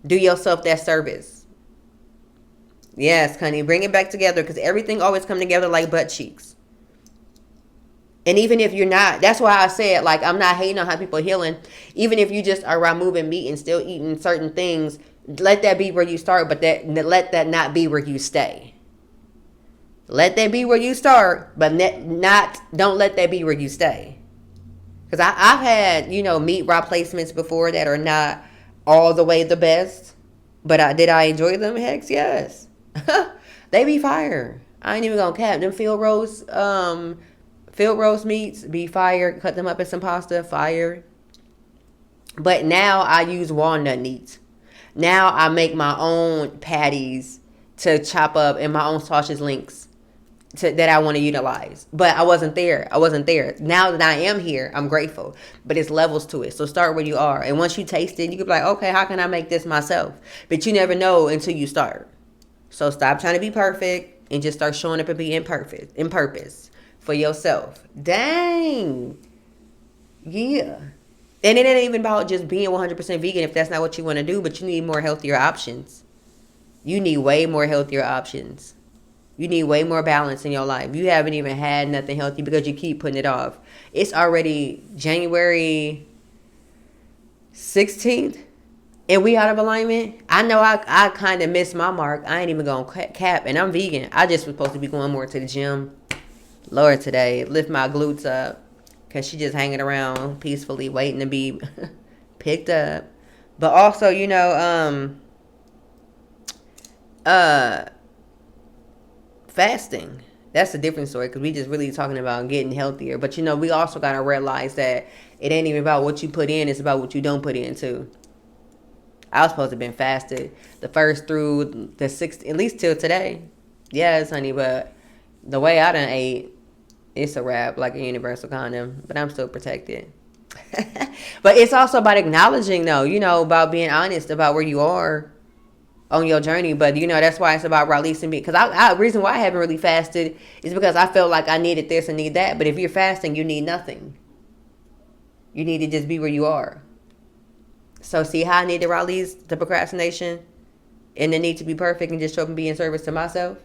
Do yourself that service. Yes, honey, bring it back together, because everything always come together like butt cheeks. And even if you're not, that's why I said, like, I'm not hating on how people are healing. Even if you just are removing meat and still eating certain things, let that be where you start, but let that not be where you stay. Let that be where you start, but don't let that be where you stay. Because I've had, meat replacements before that are not all the way the best. But did I enjoy them? Heck, yes. They be fire. I ain't even gonna cap them. Field roast meats be fire. Cut them up in some pasta, fire. But now I use walnut meat. Now I make my own patties to chop up and my own sausage links that I want to utilize. But I wasn't there. Now that I am here, I'm grateful. But it's levels to it. So start where you are. And once you taste it, you can be like, okay, how can I make this myself? But you never know until you start. So stop trying to be perfect and just start showing up and being perfect in purpose for yourself. Dang. Yeah. And it ain't even about just being 100% vegan if that's not what you want to do, but you need more healthier options. You need way more healthier options. You need way more balance in your life. You haven't even had nothing healthy because you keep putting it off. It's already January 16th and we out of alignment. I know I kind of missed my mark. I ain't even going to cap, and I'm vegan. I just was supposed to be going more to the gym. Lord, today, lift my glutes up. Because she just hanging around peacefully waiting to be picked up. But also, fasting. That's a different story, because we just really talking about getting healthier. But, we also got to realize that it ain't even about what you put in. It's about what you don't put in, too. I was supposed to have been fasted the 1st through the 6th, at least till today. Yes, honey, but the way I done ate, it's a wrap, like a universal condom, but I'm still protected. But it's also about acknowledging, though, about being honest about where you are on your journey. But, that's why it's about releasing me. Because the reason why I haven't really fasted is because I felt like I needed this and need that. But if you're fasting, you need nothing. You need to just be where you are. So see how I need to release the procrastination and the need to be perfect and just show up and be in service to myself?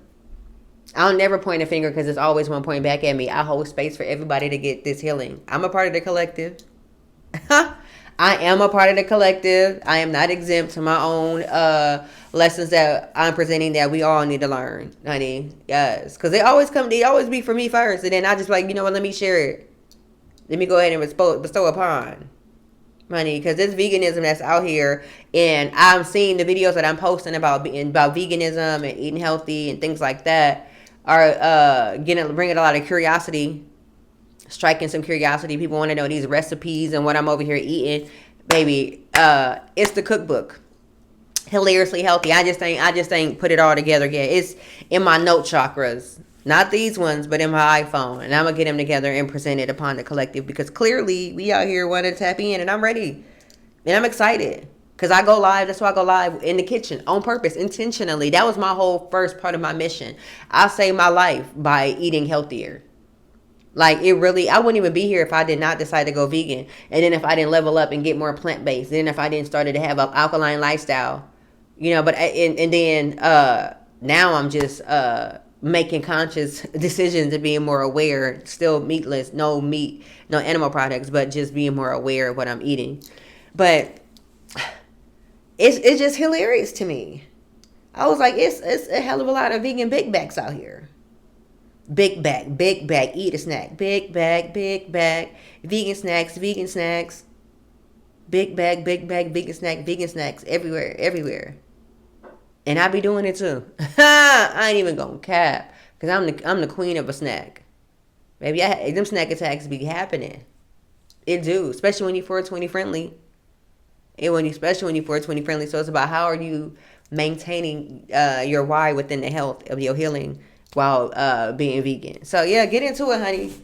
I'll never point a finger, because it's always one point back at me. I hold space for everybody to get this healing. I'm a part of the collective. I am a part of the collective. I am not exempt to my own lessons that I'm presenting that we all need to learn, honey. Yes. Because they always be for me first. And then I just like, let me share it. Let me go ahead and bestow upon. Honey, because this veganism that's out here, and I'm seeing the videos that I'm posting about veganism and eating healthy and things like that, are bringing a lot of curiosity, striking some curiosity. People want to know these recipes and what I'm over here eating. Baby, it's the cookbook. Hilariously healthy. I just ain't put it all together yet. It's in my note chakras. Not these ones, but in my iPhone. And I'm going to get them together and present it upon the collective, because clearly we out here want to tap in, and I'm ready. And I'm excited. Because I go live. That's why I go live in the kitchen on purpose, intentionally. That was my whole first part of my mission. I saved my life by eating healthier. Like, it really, I wouldn't even be here if I did not decide to go vegan. And then if I didn't level up and get more plant-based. Then if I didn't start to have an alkaline lifestyle. But, and then now I'm just making conscious decisions and being more aware. Still meatless, no meat, no animal products, but just being more aware of what I'm eating. But it's just hilarious to me. I was like, it's a hell of a lot of vegan big bags out here. Big bag, eat a snack. Big bag, vegan snacks. Big bag, vegan snacks everywhere. And I be doing it too. I ain't even gonna cap, because I'm the queen of a snack. Baby, them snack attacks be happening. It do, especially when you're 420 friendly. Especially when you're 420 friendly. So it's about how are you maintaining your why within the health of your healing while being vegan. So yeah, get into it, honey.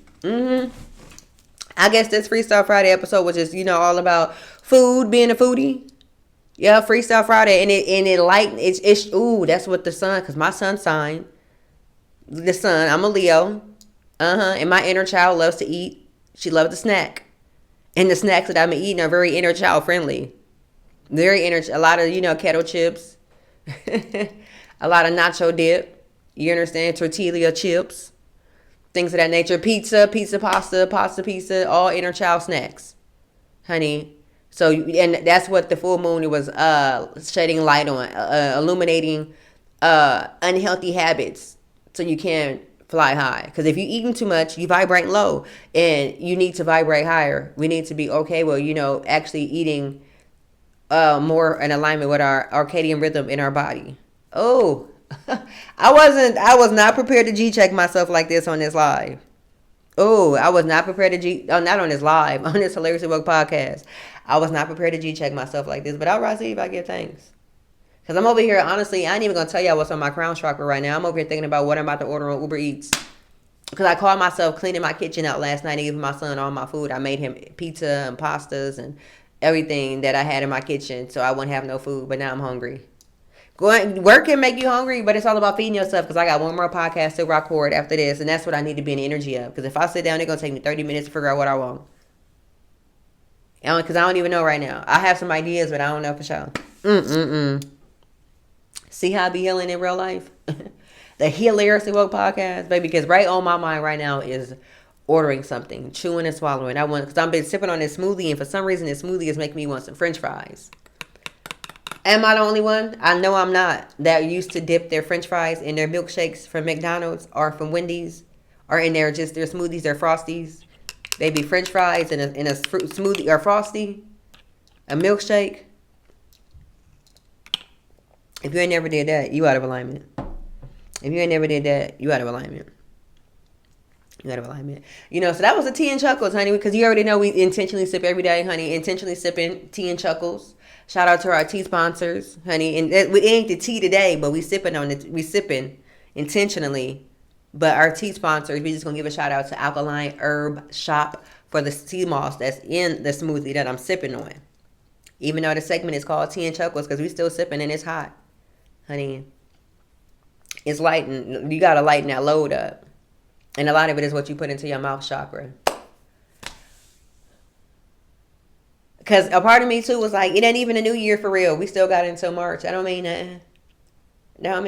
I guess this Freestyle Friday episode was just, all about food, being a foodie. Yeah, Freestyle Friday, and it lighten. It's ooh, that's what the sun, cause my sun sign, the sun. I'm a Leo, and my inner child loves to eat. She loves to snack, and the snacks that I'm eating are very inner child friendly. A lot of kettle chips, a lot of nacho dip. You understand? Tortilla chips, things of that nature. Pizza, pasta, pizza. All inner child snacks, honey. So, and that's what the full moon was shedding light on, illuminating unhealthy habits so you can fly high. Because if you're eating too much, you vibrate low, and you need to vibrate higher. We need to be okay with, actually eating more in alignment with our circadian rhythm in our body. Oh, I was not prepared to G-check myself like this on this live. Oh, I was not prepared to not on this live, on this HEALariously Woke podcast. I was not prepared to G-check myself like this, but I'll receive, I give thanks. Because I'm over here, honestly, I ain't even going to tell y'all what's on my crown chakra right now. I'm over here thinking about what I'm about to order on Uber Eats. Because I caught myself cleaning my kitchen out last night and giving my son all my food. I made him pizza and pastas and everything that I had in my kitchen so I wouldn't have no food, but now I'm hungry. Work can make you hungry, but it's all about feeding yourself, because I got one more podcast to record after this, and that's what I need to be in the energy of. Because if I sit down, it's going to take me 30 minutes to figure out what I want. Because I don't even know right now. I have some ideas, but I don't know for sure. See how I be healing in real life? The HEALariously Woke Podcast, baby. Because right on my mind right now is ordering something, chewing and swallowing. Because I've been sipping on this smoothie, and for some reason this smoothie is making me want some French fries. Am I the only one? I know I'm not. That used to dip their French fries in their milkshakes from McDonald's or from Wendy's, or in their smoothies, their Frosties. They be French fries in a fruit smoothie or Frosty, a milkshake. If you ain't never did that, you out of alignment. If you ain't never did that, you out of alignment. You out of alignment. So that was a tea and chuckles, honey, because you already know we intentionally sip every day, honey. Intentionally sipping tea and chuckles. Shout out to our tea sponsors, honey. And it ain't the tea today, but we sipping intentionally. But our tea sponsors, we just gonna give a shout out to Alkaline Herb Shop for the sea moss that's in the smoothie that I'm sipping on. Even though the segment is called Tea and Chuckles, because we still sipping and it's hot, honey. It's lighten. You gotta lighten that load up, and a lot of it is what you put into your mouth chakra. Because a part of me too was like, it ain't even a new year for real. We still got it until March. That don't mean nothing. That don't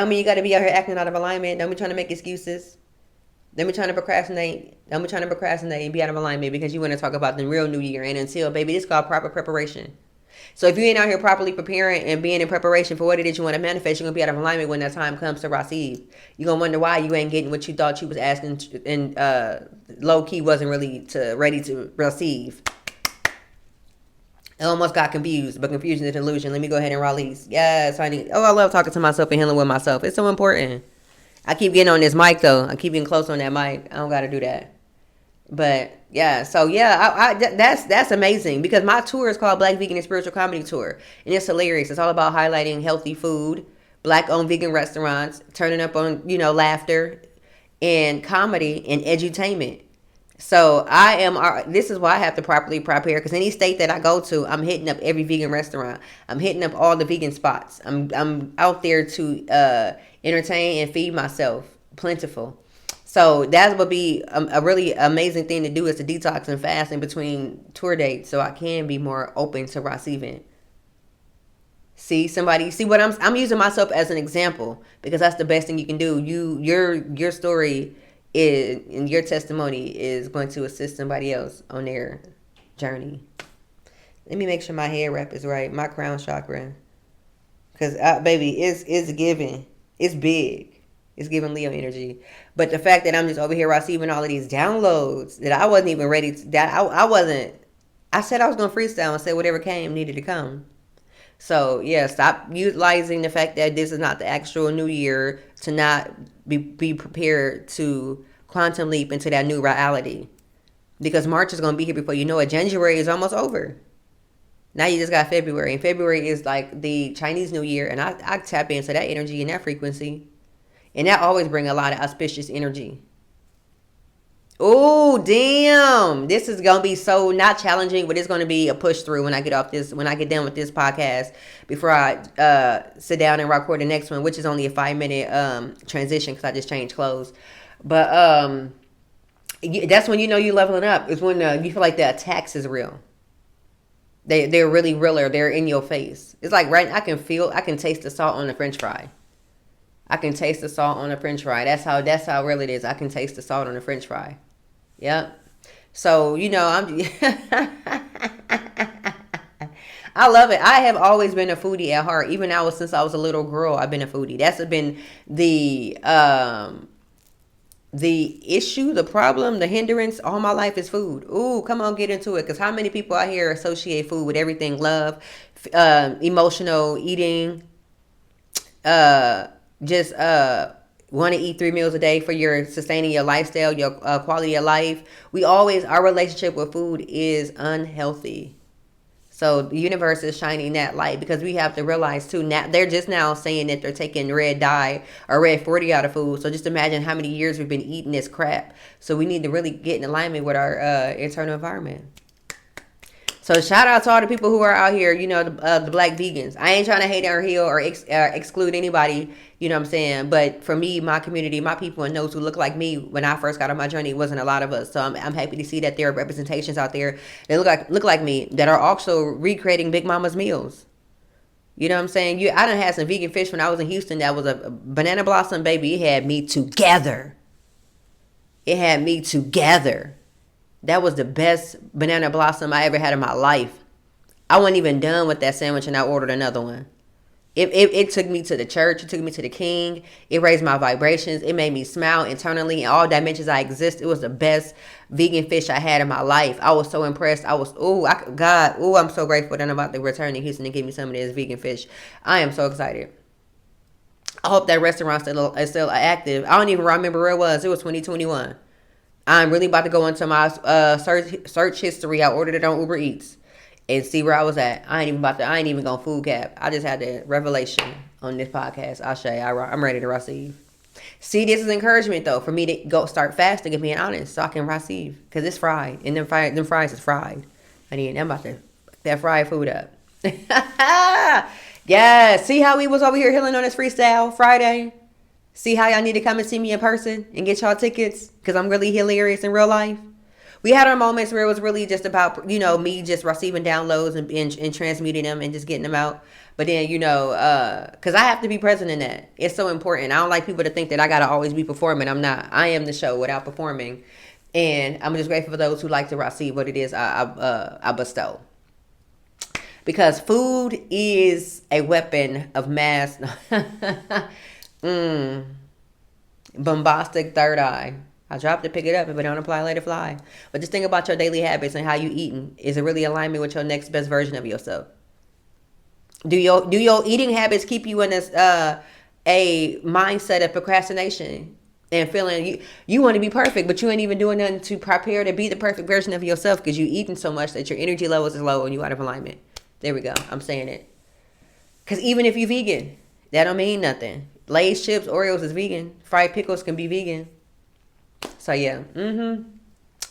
mean you got to be out here acting out of alignment. Don't be trying to make excuses. Don't be trying to procrastinate. Don't be trying to procrastinate and be out of alignment because you want to talk about the real new year. And until, baby, this is called proper preparation. So if you ain't out here properly preparing and being in preparation for what it is you want to manifest, you're going to be out of alignment when that time comes to receive. You're going to wonder why you ain't getting what you thought you was asking and low-key wasn't really ready to receive. I almost got confused, but confusion is an illusion. Let me go ahead and release. Yes, honey. Oh, I love talking to myself and healing with myself. It's so important. I keep getting on this mic, though. I keep getting close on that mic. I don't got to do that. But, yeah. So, yeah, that's amazing. Because my tour is called Black Vegan and Spiritual Comedy Tour. And it's hilarious. It's all about highlighting healthy food, Black-owned vegan restaurants, turning up on, laughter and comedy and edutainment. So this is why I have to properly prepare, because any state that I go to, I'm hitting up every vegan restaurant. I'm hitting up all the vegan spots. I'm out there to entertain and feed myself, plentiful. So that would be a really amazing thing to do, is to detox and fast in between tour dates, so I can be more open to receiving. See what I'm using myself as an example, because that's the best thing you can do. Your story and your testimony is going to assist somebody else on their journey. Let me make sure my hair wrap is right. My crown chakra. Because, baby, it's giving. It's big. It's giving Leo energy. But the fact that I'm just over here receiving all of these downloads that I wasn't even ready to, I said I was going to freestyle and say whatever came needed to come. So, yeah, stop utilizing the fact that this is not the actual new year to not be prepared to quantum leap into that new reality. Because March is going to be here before you know it. January is almost over. Now you just got February. And February is like the Chinese New Year. And I tap into that energy and that frequency. And that always brings a lot of auspicious energy. Oh, damn. This is going to be so not challenging, but it's going to be a push through when I get done with this podcast before I sit down and record the next one, which is only a 5-minute transition because I just changed clothes. But that's when you know you're leveling up. It's when you feel like the attacks is real. They're really realer. They're in your face. It's like I can taste the salt on the French fry. I can taste the salt on the French fry. That's how real it is. I can taste the salt on the French fry. Yep. So, I'm I love it. I have always been a foodie at heart. Even since I was a little girl, I've been a foodie. That's been the issue, the problem, the hindrance all my life is food. Ooh, come on, get into it. Because how many people out here associate food with everything? Love, emotional eating, just want to eat 3 meals a day for your sustaining your lifestyle, your quality of life. Our relationship with food is unhealthy. So the universe is shining that light because we have to realize too, now they're just now saying that they're taking red dye or red 40 out of food. So just imagine how many years we've been eating this crap. So we need to really get in alignment with our internal environment. So shout out to all the people who are out here, the black vegans. I ain't trying to hate or heal or exclude anybody, you know what I'm saying? But for me, my community, my people, and those who look like me, when I first got on my journey, it wasn't a lot of us. So I'm happy to see that there are representations out there that look like me that are also recreating Big Mama's meals. You know what I'm saying? I done had some vegan fish when I was in Houston. That was a banana blossom, baby. It had me together. That was the best banana blossom I ever had in my life. I wasn't even done with that sandwich and I ordered another one. It took me to the church. It took me to the king. It raised my vibrations. It made me smile internally in all dimensions I exist. It was the best vegan fish I had in my life. I was so impressed. I'm so grateful that I'm about to return to Houston and give me some of this vegan fish. I am so excited. I hope that restaurant is still active. I don't even remember where it was. It was 2021. I'm really about to go into my search history. I ordered it on Uber Eats and see where I was at. I ain't even gonna food cap. I just had the revelation on this podcast. I'm ready to receive. See, this is encouragement though for me to go start fasting and being honest, so I can receive because it's fried and them fries is fried. I'm about to that fried food up. Yeah. See how we was over here healing on this Freestyle Friday. See how y'all need to come and see me in person and get y'all tickets because I'm really hilarious in real life. We had our moments where it was really just about, me just receiving downloads and transmuting them and just getting them out. But then, because I have to be present in that. It's so important. I don't like people to think that I got to always be performing. I'm not. I am the show without performing. And I'm just grateful for those who like to receive what it is I bestow. Because food is a weapon of mass. Bombastic third eye. I dropped to pick it up. If it don't apply, let it fly. But just think about your daily habits and how you eating. Is it really alignment with your next best version of yourself? Do your eating habits keep you in this a mindset of procrastination and feeling you want to be perfect, but you ain't even doing nothing to prepare to be the perfect version of yourself because you eating so much that your energy levels is low and you out of alignment. There we go. I'm saying it. Because even if you vegan, that don't mean nothing. Lay's chips, Oreos is vegan. Fried pickles can be vegan. So yeah,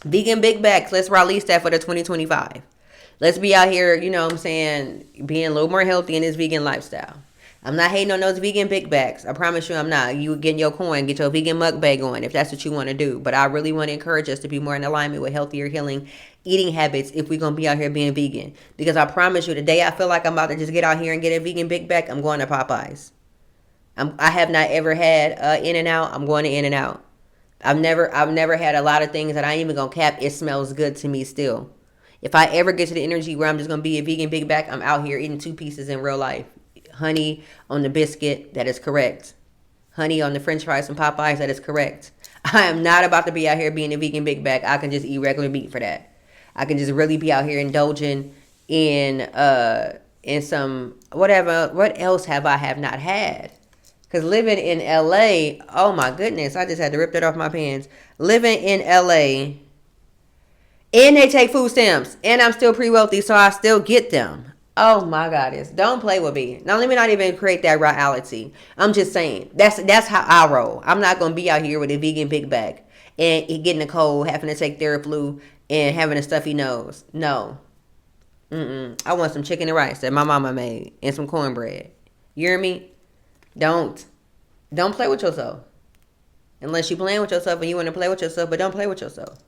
vegan big bags. Let's release that for the 2025. Let's be out here, being a little more healthy in this vegan lifestyle. I'm not hating on those vegan big bags. I promise you I'm not. You getting your coin, get your vegan mukbang on if that's what you want to do. But I really want to encourage us to be more in alignment with healthier, healing eating habits if we're going to be out here being vegan. Because I promise you, the day I feel like I'm about to just get out here and get a vegan big bag, I'm going to Popeyes. I have not ever had In-N-Out. I'm going to In-N-Out. I've never had a lot of things that I ain't even gonna cap. It smells good to me still. If I ever get to the energy where I'm just gonna be a vegan big back, I'm out here eating 2 pieces in real life. Honey on the biscuit, that is correct. Honey on the French fries from Popeyes, that is correct. I am not about to be out here being a vegan big back. I can just eat regular meat for that. I can just really be out here indulging in some whatever. What else have not had? Because living in LA, oh my goodness, I just had to rip that off my pants. Living in LA, and they take food stamps, and I'm still pre-wealthy, so I still get them. Oh my goodness, don't play with me. Now let me not even create that reality. I'm just saying, that's how I roll. I'm not going to be out here with a vegan big bag and he getting a cold, having to take Theraflu, and having a stuffy nose. No. I want some chicken and rice that my mama made and some cornbread. You hear me? Don't play with yourself. Unless you playing with yourself and you want to play with yourself, but don't play with yourself.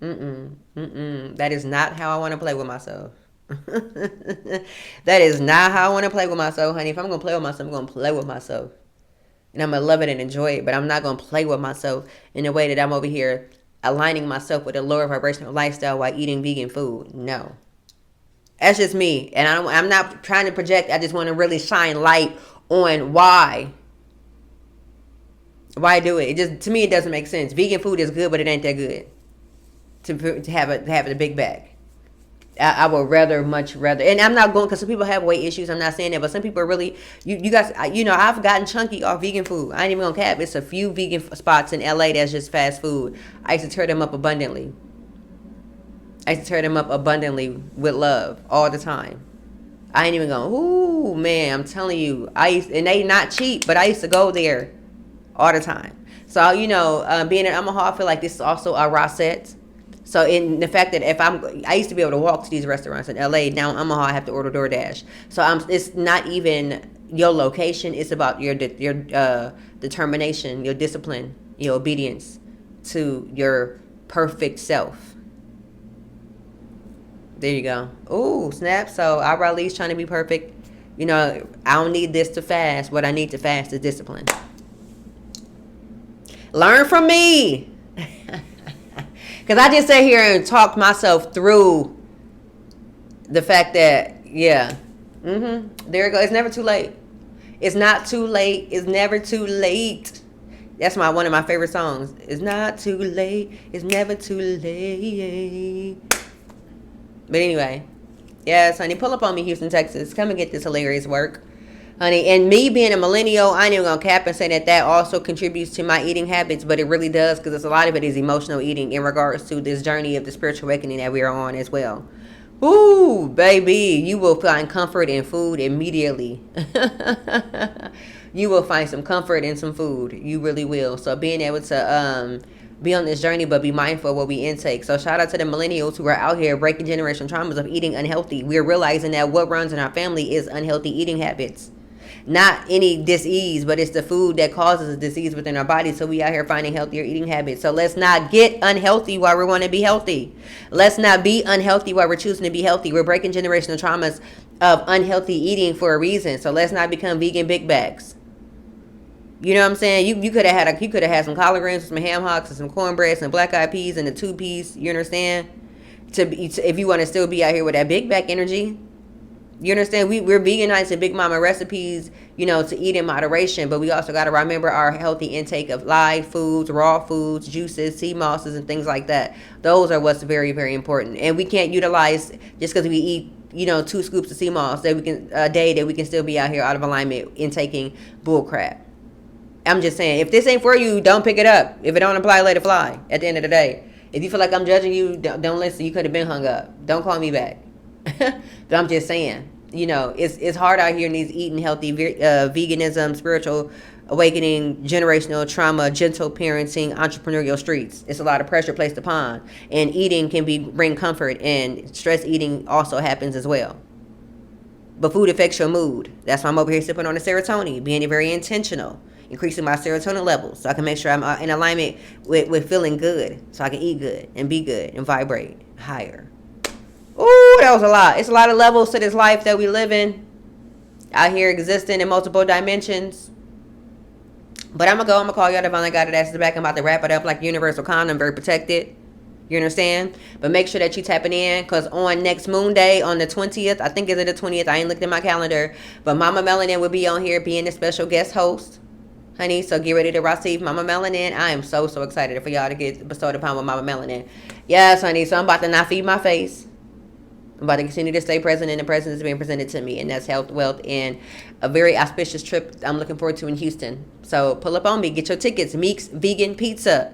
That is not how I want to play with myself. That is not how I want to play with myself, honey. If I'm going to play with myself, I'm going to play with myself. And I'm going to love it and enjoy it. But I'm not going to play with myself in a way that I'm over here aligning myself with a lower vibrational lifestyle while eating vegan food. No. That's just me. And I'm not trying to project. I just want to really shine light on why. Why do it? To me, it doesn't make sense. Vegan food is good, but it ain't that good to have a big bag. I would much rather, and I'm not going, because some people have weight issues. I'm not saying that, but some people are really, you guys, I've gotten chunky off vegan food. I ain't even gonna cap. It's a few vegan spots in LA that's just fast food. I used to tear them up abundantly. With love all the time. I ain't even going, ooh, man, I'm telling you. And they not cheap, but I used to go there all the time. So, being in Omaha, I feel like this is also a reset. So in the fact that I used to be able to walk to these restaurants in LA. Now in Omaha, I have to order DoorDash. So it's not even your location. It's about your determination, your discipline, your obedience to your perfect self. There you go. Ooh, snap. So our Riley's trying to be perfect. I don't need this to fast. What I need to fast is discipline. Learn from me. Because I just sat here and talked myself through the fact that, there it goes. It's never too late. It's not too late. It's never too late. That's one of my favorite songs. It's not too late. It's never too late. But anyway, yes, honey, pull up on me, Houston, Texas. Come and get this hilarious work. Honey, and me being a millennial, I ain't even gonna cap and say that also contributes to my eating habits, but it really does, because a lot of it is emotional eating in regards to this journey of the spiritual awakening that we are on as well. Ooh, baby, you will find comfort in food immediately. You will find some comfort in some food. You really will. So being able to be on this journey, but be mindful of what we intake. So shout out to the millennials who are out here breaking generational traumas of eating unhealthy. We're realizing that what runs in our family is unhealthy eating habits. Not any disease, but it's the food that causes a disease within our body. So we out here finding healthier eating habits. So let's not get unhealthy while we want to be healthy. Let's not be unhealthy while we're choosing to be healthy. We're breaking generational traumas of unhealthy eating for a reason. So let's not become vegan big bags. You know what I'm saying? You could have had some collard greens, some ham hocks, and some cornbread, some black eyed peas, and a 2-piece. You understand? If you want to still be out here with that big back energy. You understand? We're veganizing Big Mama recipes, to eat in moderation. But we also got to remember our healthy intake of live foods, raw foods, juices, sea mosses, and things like that. Those are what's very, very important. And we can't utilize, just because we eat, 2 scoops of sea moss a day, that we can still be out here out of alignment intaking bull crap. I'm just saying, if this ain't for you, don't pick it up. If it don't apply, let it fly. At the end of the day, if you feel like I'm judging you, don't listen. You could have been hung up. Don't call me back. But I'm just saying, it's hard out here in these eating healthy, veganism, spiritual awakening, generational trauma, gentle parenting, entrepreneurial streets. It's a lot of pressure placed upon, and eating can bring comfort, and stress eating also happens as well. But food affects your mood. That's why I'm over here sipping on the serotonin, being very intentional, increasing my serotonin levels so I can make sure I'm in alignment with feeling good, so I can eat good and be good and vibrate higher. Ooh, that was a lot. It's a lot of levels to this life that we live in, out here existing in multiple dimensions. But I'm going to call y'all the Divine God that asks back. I'm about to wrap it up like universal condom, very protected. You understand? But make sure that you tapping in, because on next moon day, on the 20th, I think it's the 20th, I ain't looked at my calendar, but Mama Melanin will be on here being a special guest host. Honey, so get ready to receive Mama Melanin. I am so excited for y'all to get bestowed upon with Mama Melanin. Yes, honey, so I'm about to not feed my face. I'm about to continue to stay present in the presence that's being presented to me, and that's health, wealth, and a very auspicious trip I'm looking forward to in Houston. So pull up on me. Get your tickets. Meek's Vegan Pizza.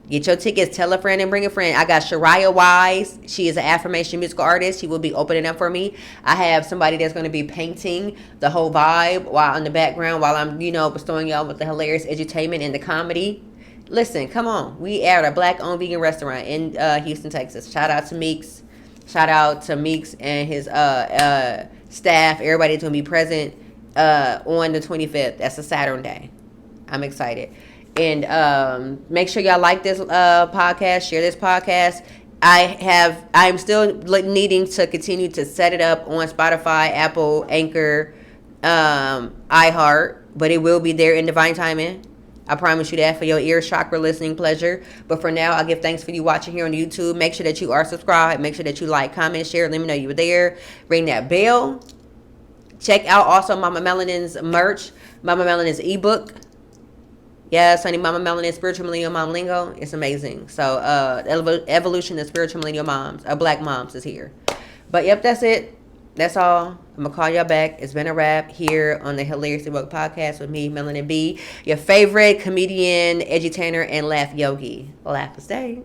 Get your tickets. Tell a friend and bring a friend. I got friiaaayyye. She is an affirmation musical artist. She will be opening up for me. I have somebody that's going to be painting the whole vibe while in the background, while I'm, bestowing y'all with the hilarious edutainment and the comedy. Listen, come on. We are a black-owned vegan restaurant in Houston, Texas. Shout out to Meeks. Shout out to Meeks and his staff. Everybody's going to be present on the 25th. That's a Saturday. I'm excited. And make sure y'all like this podcast. Share this podcast. I'm still needing to continue to set it up on Spotify, Apple, Anchor, iHeart. But it will be there in divine timing. I promise you that for your ear chakra listening pleasure. But for now, I give thanks for you watching here on YouTube. Make sure that you are subscribed. Make sure that you like, comment, share. Let me know you were there. Ring that bell. Check out also Mama Melanin's merch. Mama Melanin's ebook. Yes, honey, Mama Melanin, Spiritual Millennial Mom Lingo. It's amazing. So, evolution of spiritual millennial moms, black moms is here. But, yep, that's it. That's all. I'm going to call y'all back. It's been a wrap here on the HEALariously Woke Podcast with me, Melanin B, your favorite comedian, edutainer, and laugh yogi. Laugh a stay.